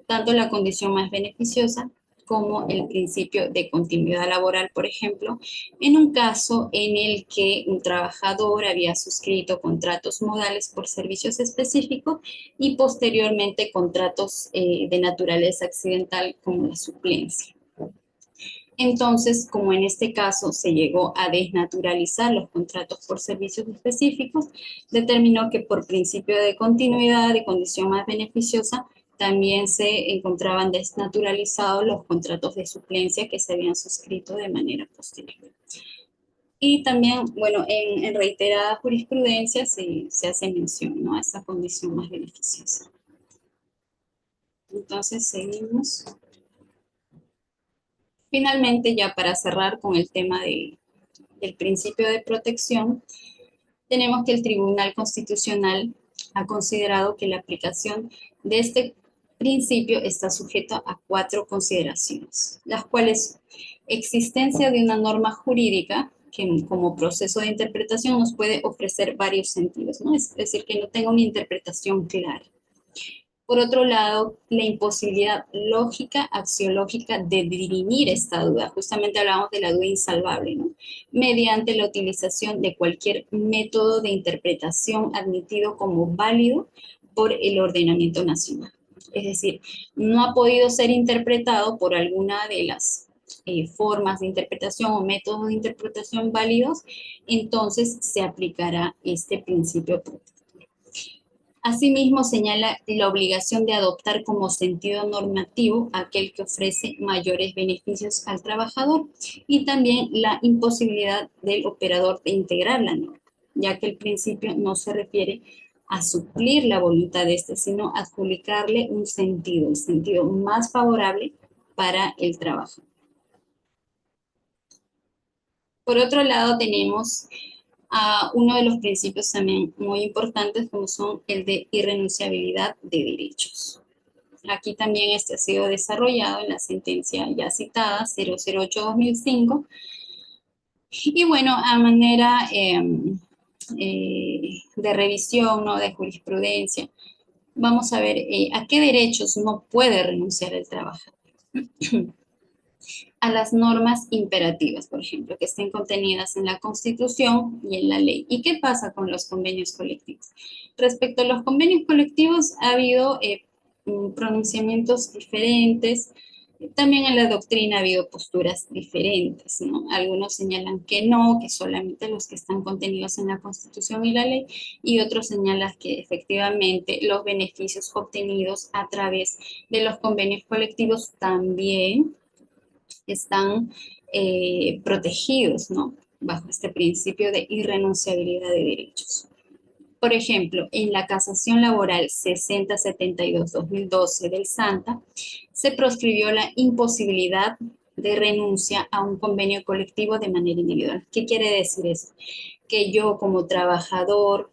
tanto la condición más beneficiosa como el principio de continuidad laboral, por ejemplo, en un caso en el que un trabajador había suscrito contratos modales por servicios específicos y posteriormente contratos de naturaleza accidental como la suplencia. Entonces, como en este caso se llegó a desnaturalizar los contratos por servicios específicos, determinó que por principio de continuidad y condición más beneficiosa, también se encontraban desnaturalizados los contratos de suplencia que se habían suscrito de manera posterior. Y también, bueno, en reiterada jurisprudencia se hace mención, ¿no?, a esa condición más beneficiosa. Entonces, seguimos. Finalmente, ya para cerrar con el tema del principio de protección, tenemos que el Tribunal Constitucional ha considerado que la aplicación de este principio está sujeto a 4 consideraciones, las cuales: existencia de una norma jurídica que como proceso de interpretación nos puede ofrecer varios sentidos, ¿no? Es decir, que no tenga una interpretación clara. Por otro lado, la imposibilidad lógica, axiológica de dirimir esta duda. Justamente hablamos de la duda insalvable, ¿no?, mediante la utilización de cualquier método de interpretación admitido como válido por el ordenamiento nacional. Es decir, no ha podido ser interpretado por alguna de las formas de interpretación o métodos de interpretación válidos, entonces se aplicará este principio protector. Asimismo, señala la obligación de adoptar como sentido normativo aquel que ofrece mayores beneficios al trabajador y también la imposibilidad del operador de integrar la norma, ya que el principio no se refiere a suplir la voluntad de este, sino a adjudicarle un sentido, el sentido más favorable para el trabajo. Por otro lado, tenemos a uno de los principios también muy importantes, como son el de irrenunciabilidad de derechos. Aquí también este ha sido desarrollado en la sentencia ya citada 008-2005. Y bueno, a manera de revisión, ¿no?, de jurisprudencia, vamos a ver a qué derechos no puede renunciar el trabajador. A las normas imperativas, por ejemplo, que estén contenidas en la Constitución y en la ley. ¿Y qué pasa con los convenios colectivos? Respecto a los convenios colectivos, ha habido pronunciamientos diferentes. También en la doctrina ha habido posturas diferentes, ¿no? Algunos señalan que no, que solamente los que están contenidos en la Constitución y la ley, y otros señalan que efectivamente los beneficios obtenidos a través de los convenios colectivos también están protegidos, ¿no?, bajo este principio de irrenunciabilidad de derechos. Por ejemplo, en la casación laboral 6072-2012 del SANTA, se proscribió la imposibilidad de renuncia a un convenio colectivo de manera individual. ¿Qué quiere decir eso? Que yo como trabajador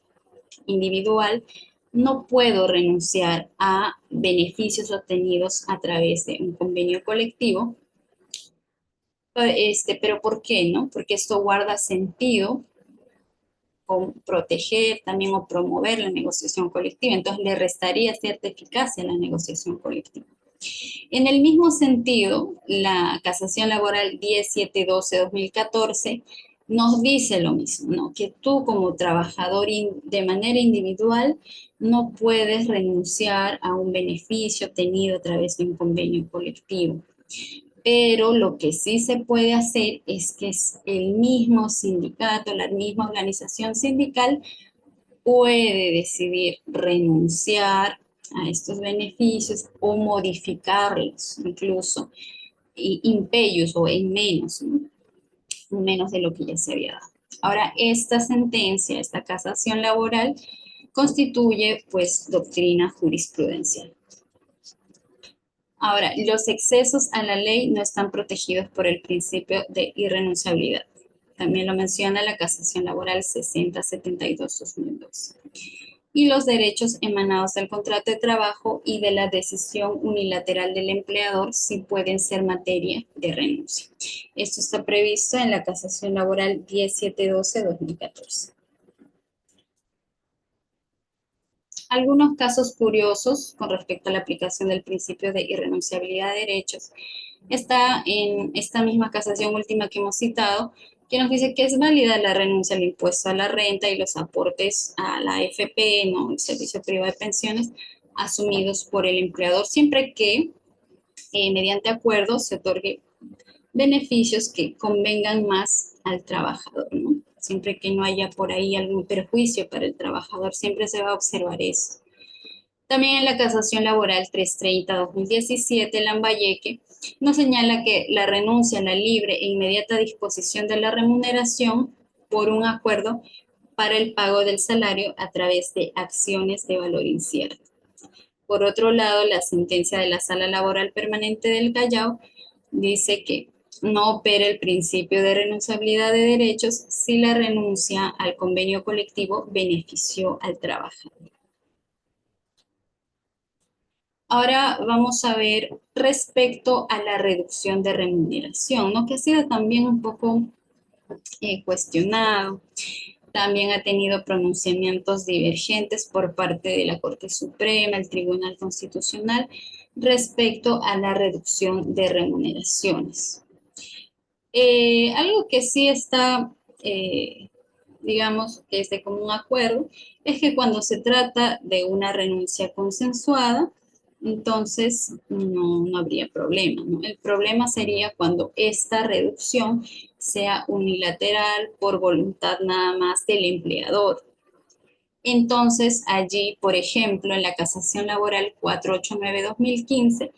individual no puedo renunciar a beneficios obtenidos a través de un convenio colectivo. Pero ¿por qué, no? Porque esto guarda sentido con proteger también o promover la negociación colectiva, entonces le restaría cierta eficacia a la negociación colectiva. En el mismo sentido, la casación laboral 10712-2014 nos dice lo mismo, ¿no? Que tú como trabajador de manera individual no puedes renunciar a un beneficio obtenido a través de un convenio colectivo. Pero lo que sí se puede hacer es que el mismo sindicato, la misma organización sindical puede decidir renunciar a estos beneficios o modificarlos incluso, impeyos o en menos, ¿no? Menos de lo que ya se había dado. Ahora, esta sentencia, esta casación laboral, constituye pues doctrina jurisprudencial. Ahora, los excesos a la ley no están protegidos por el principio de irrenunciabilidad. También lo menciona la casación laboral 6072-2012. Y los derechos emanados del contrato de trabajo y de la decisión unilateral del empleador sí pueden ser materia de renuncia. Esto está previsto en la casación laboral 1712-2014. Algunos casos curiosos con respecto a la aplicación del principio de irrenunciabilidad de derechos está en esta misma casación última que hemos citado, que nos dice que es válida la renuncia al impuesto a la renta y los aportes a la AFP, ¿no? El servicio privado de pensiones, asumidos por el empleador, siempre que mediante acuerdo se otorgue beneficios que convengan más al trabajador, ¿no? Siempre que no haya por ahí algún perjuicio para el trabajador, siempre se va a observar eso. También en la casación laboral 330-2017, Lambayeque nos señala que la renuncia a la libre e inmediata disposición de la remuneración por un acuerdo para el pago del salario a través de acciones de valor incierto. Por otro lado, la sentencia de la Sala Laboral Permanente del Callao dice que no opera el principio de renunciabilidad de derechos si la renuncia al convenio colectivo benefició al trabajador. Ahora vamos a ver respecto a la reducción de remuneración, ¿no? Que ha sido también un poco cuestionado. También ha tenido pronunciamientos divergentes por parte de la Corte Suprema, el Tribunal Constitucional, respecto a la reducción de remuneraciones. Algo que sí está, digamos, que es de común acuerdo, es que cuando se trata de una renuncia consensuada, entonces no habría problema, ¿no? El problema sería cuando esta reducción sea unilateral por voluntad nada más del empleador. Entonces, allí, por ejemplo, en la casación laboral 489-2015,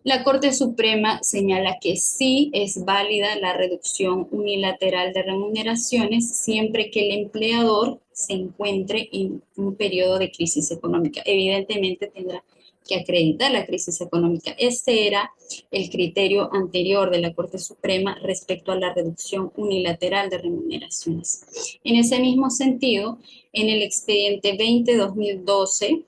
la Corte Suprema señala que sí es válida la reducción unilateral de remuneraciones siempre que el empleador se encuentre en un periodo de crisis económica. Evidentemente tendrá que acreditar la crisis económica. Este era el criterio anterior de la Corte Suprema respecto a la reducción unilateral de remuneraciones. En ese mismo sentido, en el expediente 20-2012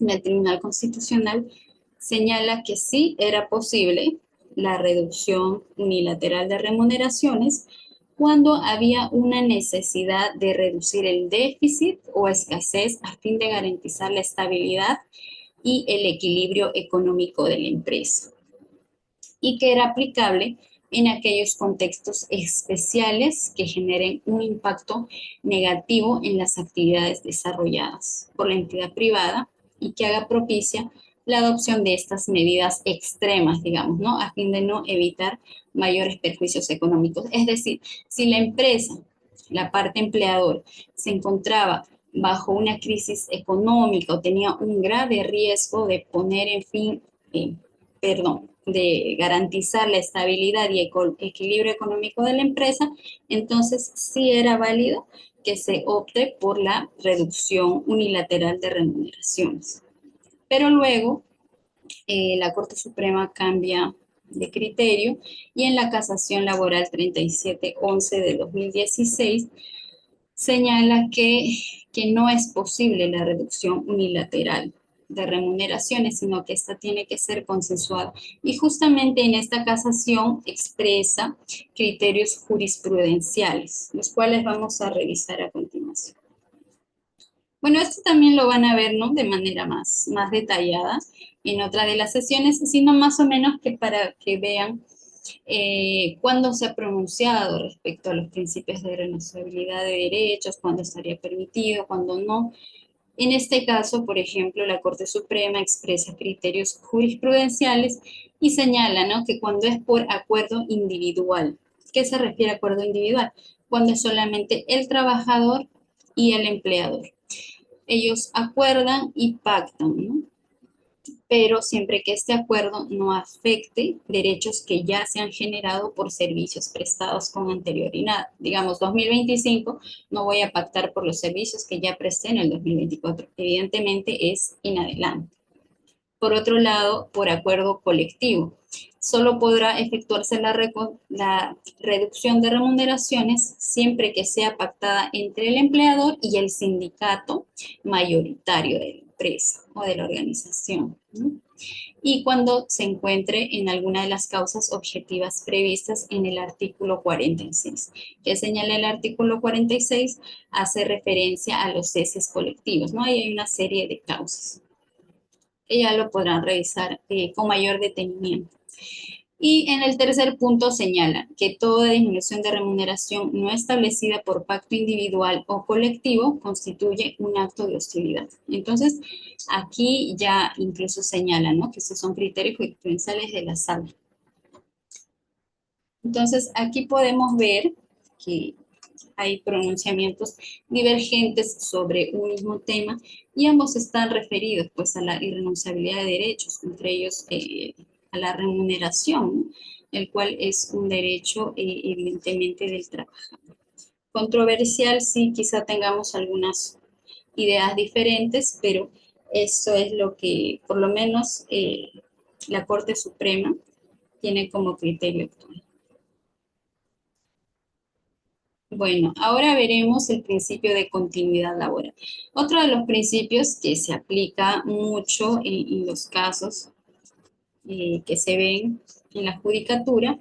del Tribunal Constitucional, señala que sí era posible la reducción unilateral de remuneraciones cuando había una necesidad de reducir el déficit o escasez a fin de garantizar la estabilidad y el equilibrio económico de la empresa, y que era aplicable en aquellos contextos especiales que generen un impacto negativo en las actividades desarrolladas por la entidad privada y que haga propicia la adopción de estas medidas extremas, digamos, ¿no? A fin de no evitar mayores perjuicios económicos. Es decir, si la empresa, la parte empleadora, se encontraba bajo una crisis económica o tenía un grave riesgo de poner en fin, de garantizar la estabilidad y equilibrio económico de la empresa, entonces sí era válido que se opte por la reducción unilateral de remuneraciones. Pero luego la Corte Suprema cambia de criterio y en la casación laboral 3711 de 2016 señala que no es posible la reducción unilateral de remuneraciones, sino que esta tiene que ser consensuada. Y justamente en esta casación expresa criterios jurisprudenciales, los cuales vamos a revisar a continuación. Bueno, esto también lo van a ver, ¿no? De manera más detallada en otra de las sesiones, sino más o menos que para que vean cuándo se ha pronunciado respecto a los principios de renunciabilidad de derechos, cuándo estaría permitido, cuándo no. En este caso, por ejemplo, la Corte Suprema expresa criterios jurisprudenciales y señala, ¿no?, que cuando es por acuerdo individual. ¿Qué se refiere a acuerdo individual? Cuando es solamente el trabajador y el empleador. Ellos acuerdan y pactan, ¿no? Pero siempre que este acuerdo no afecte derechos que ya se han generado por servicios prestados con anterioridad. Digamos, 2025, no voy a pactar por los servicios que ya presté en el 2024. Evidentemente es en adelante. Por otro lado, por acuerdo colectivo, solo podrá efectuarse la reducción de remuneraciones siempre que sea pactada entre el empleador y el sindicato mayoritario de la empresa o de la organización, ¿no? Y cuando se encuentre en alguna de las causas objetivas previstas en el artículo 46. ¿Qué señala el artículo 46? Hace referencia a los ceses colectivos, ¿no? Ahí hay una serie de causas que ya lo podrán revisar con mayor detenimiento. Y en el tercer punto señala que toda disminución de remuneración no establecida por pacto individual o colectivo constituye un acto de hostilidad. Entonces, aquí ya incluso señala, ¿no?, que estos son criterios jurisprudenciales de la sala. Entonces, aquí podemos ver que hay pronunciamientos divergentes sobre un mismo tema y ambos están referidos pues a la irrenunciabilidad de derechos, entre ellos a la remuneración, ¿no?, el cual es un derecho evidentemente del trabajador. Controversial, sí, quizá tengamos algunas ideas diferentes, pero eso es lo que por lo menos la Corte Suprema tiene como criterio actual. Bueno, ahora veremos el principio de continuidad laboral. Otro de los principios que se aplica mucho en los casos que se ven en la judicatura,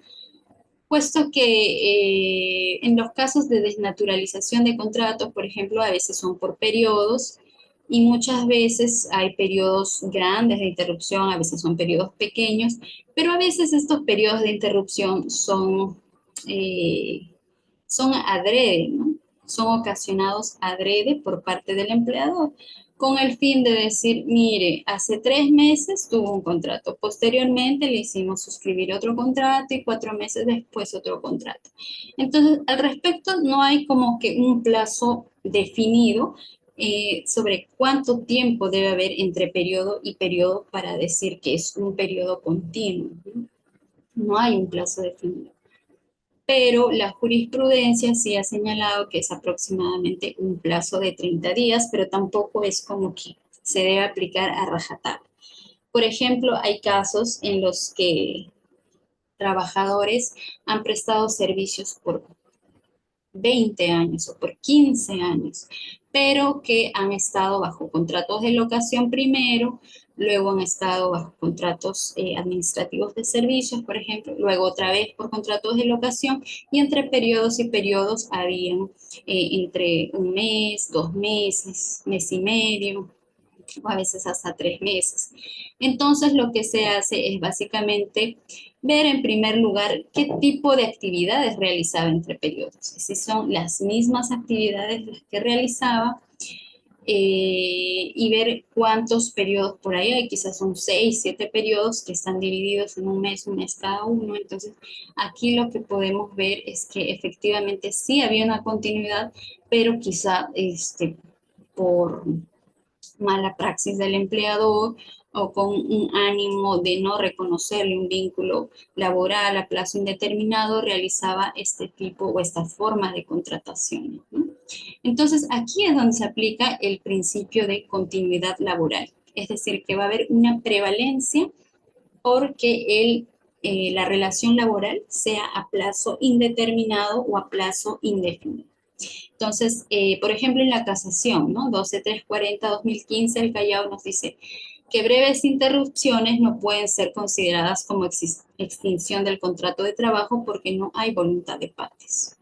puesto que en los casos de desnaturalización de contratos, por ejemplo, a veces son por periodos y muchas veces hay periodos grandes de interrupción, a veces son periodos pequeños, pero a veces estos periodos de interrupción son adrede, ¿no? Son ocasionados adrede por parte del empleador, con el fin de decir, mire, hace 3 meses tuvo un contrato, posteriormente le hicimos suscribir otro contrato y 4 meses después otro contrato. Entonces, al respecto, no hay como que un plazo definido sobre cuánto tiempo debe haber entre periodo y periodo para decir que es un periodo continuo, ¿no? No hay un plazo definido, pero la jurisprudencia sí ha señalado que es aproximadamente un plazo de 30 días, pero tampoco es como que se debe aplicar a rajatabla. Por ejemplo, hay casos en los que trabajadores han prestado servicios por 20 años o por 15 años, pero que han estado bajo contratos de locación primero, luego han estado bajo contratos administrativos de servicios, por ejemplo, luego otra vez por contratos de locación, y entre periodos y periodos habían entre un mes, 2 meses, mes y medio, o a veces hasta 3 meses. Entonces, lo que se hace es básicamente ver en primer lugar qué tipo de actividades realizaba entre periodos. Si son las mismas actividades las que realizaba y ver cuántos periodos por ahí hay. Quizás son 6, 7 periodos que están divididos en un mes cada uno. Entonces, aquí lo que podemos ver es que efectivamente sí había una continuidad, pero quizá por mala praxis del empleador o con un ánimo de no reconocerle un vínculo laboral a plazo indeterminado, realizaba este tipo o esta forma de contratación, ¿no? Entonces, aquí es donde se aplica el principio de continuidad laboral, es decir, que va a haber una prevalencia porque la relación laboral sea a plazo indeterminado o a plazo indefinido. Entonces, por ejemplo, en la casación, ¿no? 12340-2015, el Callao nos dice que breves interrupciones no pueden ser consideradas como extinción del contrato de trabajo porque no hay voluntad de partes.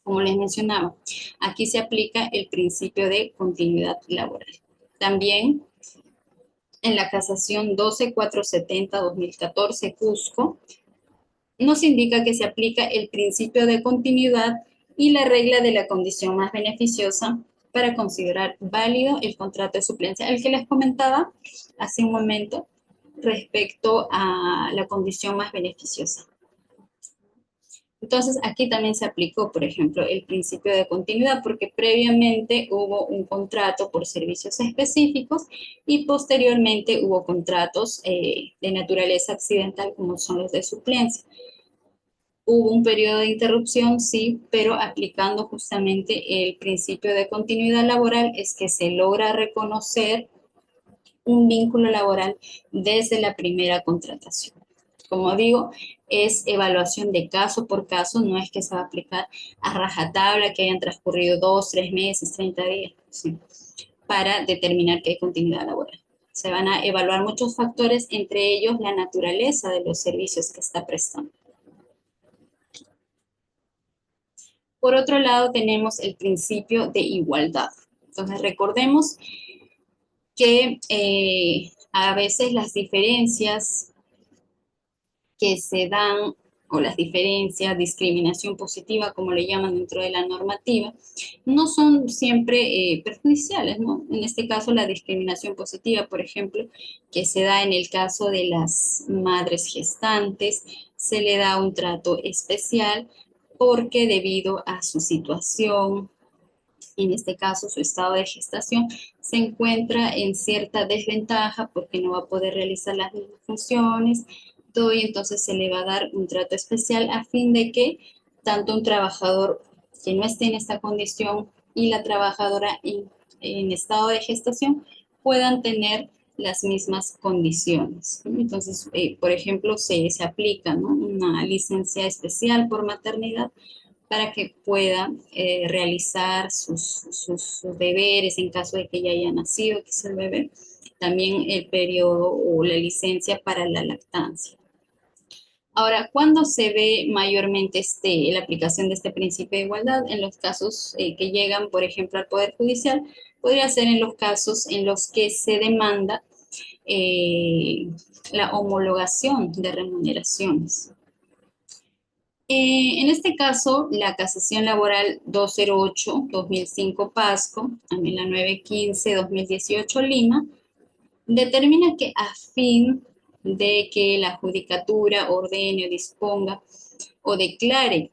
Como les mencionaba, Aquí se aplica el principio de continuidad laboral. También en la casación 12470-2014 Cusco, nos indica que se aplica el principio de continuidad y la regla de la condición más beneficiosa para considerar válido el contrato de suplencia, el que les comentaba hace un momento respecto a la condición más beneficiosa. Entonces, aquí también se aplicó, por ejemplo, el principio de continuidad porque previamente hubo un contrato por servicios específicos y posteriormente hubo contratos de naturaleza accidental como son los de suplencia. Hubo un periodo de interrupción, sí, pero aplicando justamente el principio de continuidad laboral es que se logra reconocer un vínculo laboral desde la primera contratación. Como digo, es evaluación de caso por caso, no es que se va a aplicar a rajatabla que hayan transcurrido 2, 3 meses, 30 días, sí, para determinar que hay continuidad laboral. Se van a evaluar muchos factores, entre ellos la naturaleza de los servicios que está prestando. Por otro lado, tenemos el principio de igualdad. Entonces, recordemos que a veces las diferencias que se dan, o las diferencias, discriminación positiva, como le llaman dentro de la normativa, no son siempre perjudiciales, ¿no? En este caso, la discriminación positiva, por ejemplo, que se da en el caso de las madres gestantes, se le da un trato especial porque debido a su situación, en este caso su estado de gestación, se encuentra en cierta desventaja porque no va a poder realizar las mismas funciones, todo, y entonces se le va a dar un trato especial a fin de que tanto un trabajador que no esté en esta condición y la trabajadora en estado de gestación puedan tener las mismas condiciones. Entonces, por ejemplo, se aplica, ¿no?, una licencia especial por maternidad para que pueda realizar sus deberes en caso de que ya haya nacido, que es el bebé. También el periodo o la licencia para la lactancia. Ahora, ¿cuándo se ve mayormente la aplicación de este principio de igualdad? En los casos que llegan, por ejemplo, al Poder Judicial, podría ser en los casos en los que se demanda la homologación de remuneraciones. En este caso, la casación laboral 208-2005 Pasco, también la 915-2018 Lima, determina que a fin de que la judicatura ordene o disponga o declare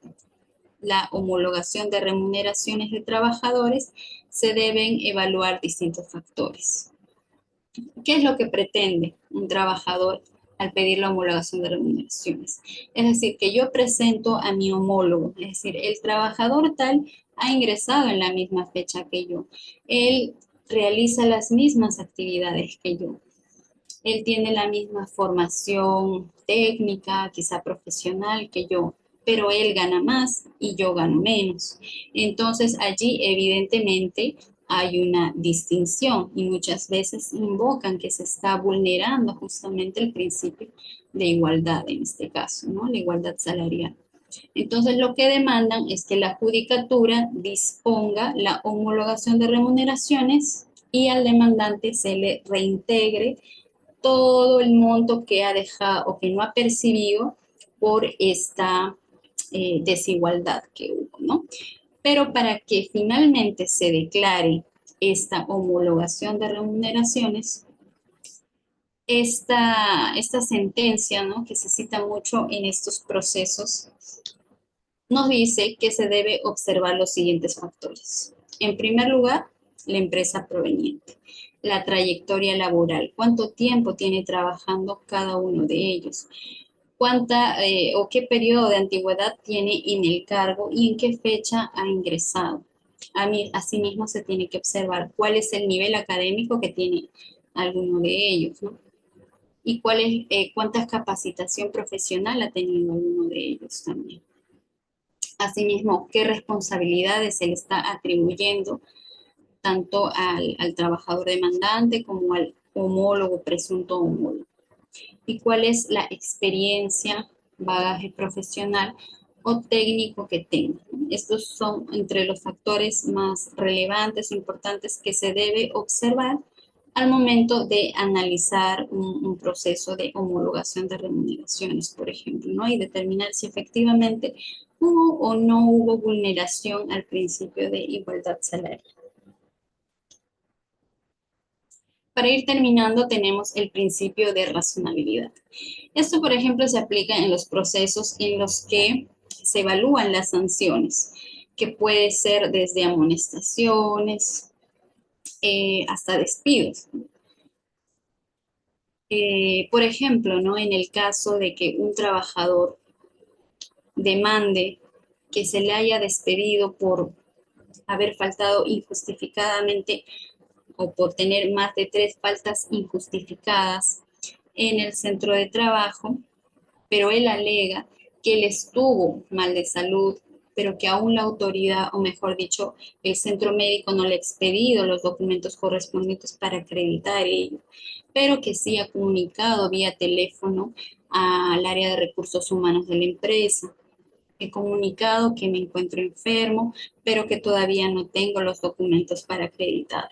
la homologación de remuneraciones de trabajadores, se deben evaluar distintos factores. ¿Qué es lo que pretende un trabajador al pedir la homologación de remuneraciones? Es decir, que yo presento a mi homólogo, es decir, el trabajador tal ha ingresado en la misma fecha que yo, él realiza las mismas actividades que yo, él tiene la misma formación técnica, quizá profesional que yo, pero él gana más y yo gano menos. Entonces allí evidentemente hay una distinción y muchas veces invocan que se está vulnerando justamente el principio de igualdad en este caso, ¿no?, la igualdad salarial. Entonces lo que demandan es que la judicatura disponga la homologación de remuneraciones y al demandante se le reintegre todo el monto que ha dejado o que no ha percibido por esta desigualdad que hubo, ¿no? Pero para que finalmente se declare esta homologación de remuneraciones, esta sentencia, ¿no?, que se cita mucho en estos procesos, nos dice que se debe observar los siguientes factores. En primer lugar, la empresa proveniente, la trayectoria laboral, cuánto tiempo tiene trabajando cada uno de ellos, cuánta o qué periodo de antigüedad tiene en el cargo y en qué fecha ha ingresado. Asimismo, se tiene que observar cuál es el nivel académico que tiene alguno de ellos, ¿no?, y cuánta capacitación profesional ha tenido alguno de ellos también. Asimismo, qué responsabilidades se le está atribuyendo tanto al trabajador demandante como al homólogo, presunto homólogo. Y cuál es la experiencia, bagaje profesional o técnico que tenga. Estos son entre los factores más relevantes, importantes que se debe observar al momento de analizar un proceso de homologación de remuneraciones, por ejemplo, ¿no? Y determinar si efectivamente hubo o no hubo vulneración al principio de igualdad salarial. Para ir terminando, tenemos el principio de razonabilidad. Esto, por ejemplo, se aplica en los procesos en los que se evalúan las sanciones, que puede ser desde amonestaciones hasta despidos. Por ejemplo, ¿no? En el caso de que un trabajador demande que se le haya despedido por haber faltado injustificadamente o por tener más de 3 faltas injustificadas en el centro de trabajo, pero él alega que él estuvo mal de salud, pero que aún la autoridad, o mejor dicho, el centro médico no le ha expedido los documentos correspondientes para acreditar ello, pero que sí ha comunicado vía teléfono al área de recursos humanos de la empresa. He comunicado que me encuentro enfermo, pero que todavía no tengo los documentos para acreditar.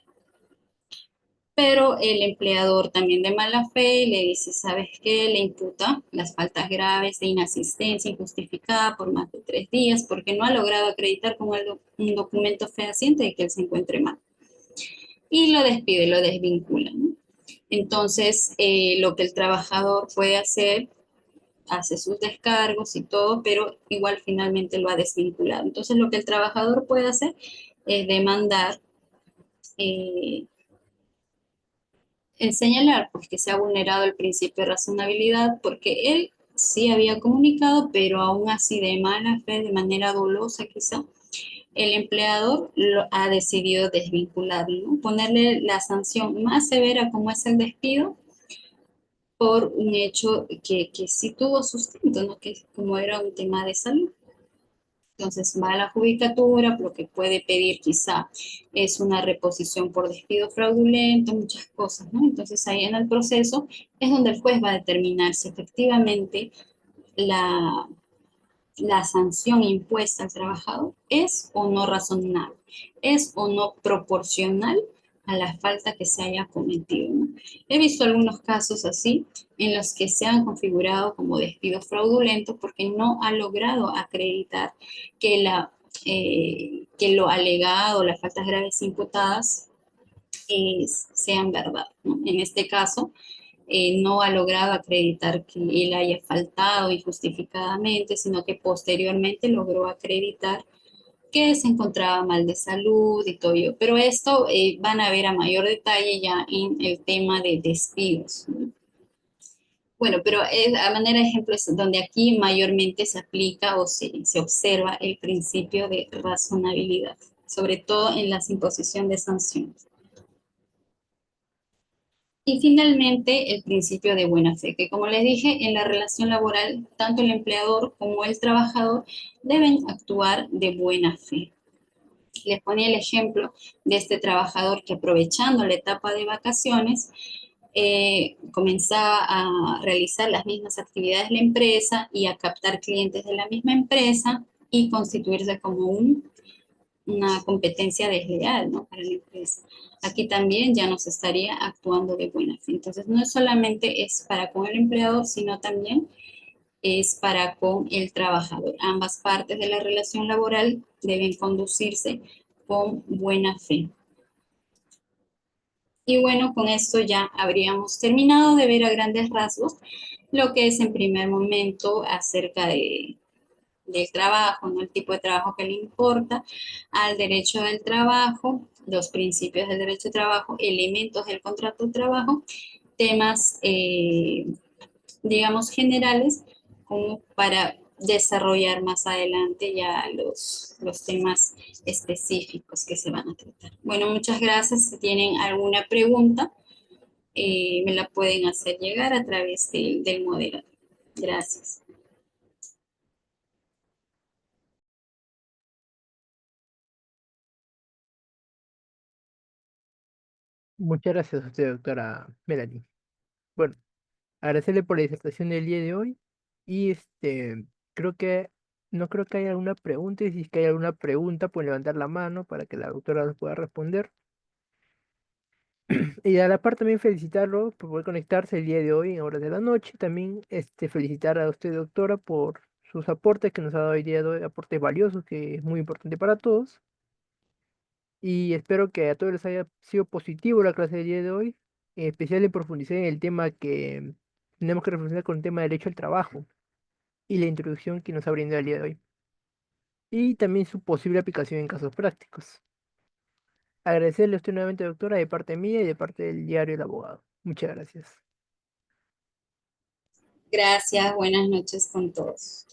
Pero el empleador también de mala fe le dice, ¿sabes qué? Le imputa las faltas graves de inasistencia injustificada por más de 3 días porque no ha logrado acreditar con un documento fehaciente de que él se encuentre mal. Y lo despide, lo desvincula, ¿no? Entonces, lo que el trabajador puede hacer, hace sus descargos y todo, pero igual finalmente lo ha desvinculado. Entonces, lo que el trabajador puede hacer es demandar eh, en señalar pues, que se ha vulnerado el principio de razonabilidad porque él sí había comunicado, pero aún así de mala fe, de manera dolosa quizá, el empleador lo ha decidido desvincularlo, ¿no? Ponerle la sanción más severa como es el despido por un hecho que sí tuvo sustento, ¿no? Que como era un tema de salud. Entonces va a la judicatura, lo que puede pedir quizá es una reposición por despido fraudulento, muchas cosas, ¿no? Entonces ahí en el proceso es donde el juez va a determinar si efectivamente la, la sanción impuesta al trabajador es o no razonable, es o no proporcional a la falta que se haya cometido, ¿no? He visto algunos casos así en los que se han configurado como despidos fraudulentos porque no ha logrado acreditar que, que lo alegado, las faltas graves imputadas, sean verdad, ¿no? En este caso, no ha logrado acreditar que él haya faltado injustificadamente, sino que posteriormente logró acreditar que se encontraba mal de salud y todo ello. Pero esto van a ver a mayor detalle ya en el tema de despidos, ¿no? Bueno, pero a manera de ejemplo es donde aquí mayormente se aplica o se observa el principio de razonabilidad, sobre todo en la imposición de sanciones. Y finalmente, el principio de buena fe, que como les dije, en la relación laboral, tanto el empleador como el trabajador deben actuar de buena fe. Les ponía el ejemplo de este trabajador que aprovechando la etapa de vacaciones, comenzaba a realizar las mismas actividades de la empresa y a captar clientes de la misma empresa y constituirse como una competencia desleal, ¿no? Para la empresa. Aquí también ya nos estaría actuando de buena fe. Entonces, no solamente es para con el empleador, sino también es para con el trabajador. Ambas partes de la relación laboral deben conducirse con buena fe. Y bueno, con esto ya habríamos terminado de ver a grandes rasgos lo que es en primer momento acerca del trabajo, ¿no? El tipo de trabajo que le importa, al derecho del trabajo, los principios del derecho de trabajo, elementos del contrato de trabajo, temas, digamos, generales, como para desarrollar más adelante ya los temas específicos que se van a tratar. Bueno, muchas gracias. Si tienen alguna pregunta, me la pueden hacer llegar a través del moderador. Gracias. Muchas gracias a usted, doctora Melanie. Bueno, agradecerle por la disertación del día de hoy y creo que No creo que haya alguna pregunta y si es que hay alguna pregunta, pueden levantar la mano para que la doctora los pueda responder. Y a la par también felicitarlo por poder conectarse el día de hoy en horas de la noche. También felicitar a usted, doctora, por sus aportes que nos ha dado el día de hoy, aportes valiosos, que es muy importante para todos. Y espero que a todos les haya sido positivo la clase del día de hoy. En especial en profundizar en el tema que tenemos que reflexionar con el tema del derecho al trabajo y la introducción que nos ha brindado el día de hoy. Y también su posible aplicación en casos prácticos. Agradecerle a usted nuevamente, doctora, de parte mía y de parte del diario El Abogado. Muchas gracias. Gracias, buenas noches con todos.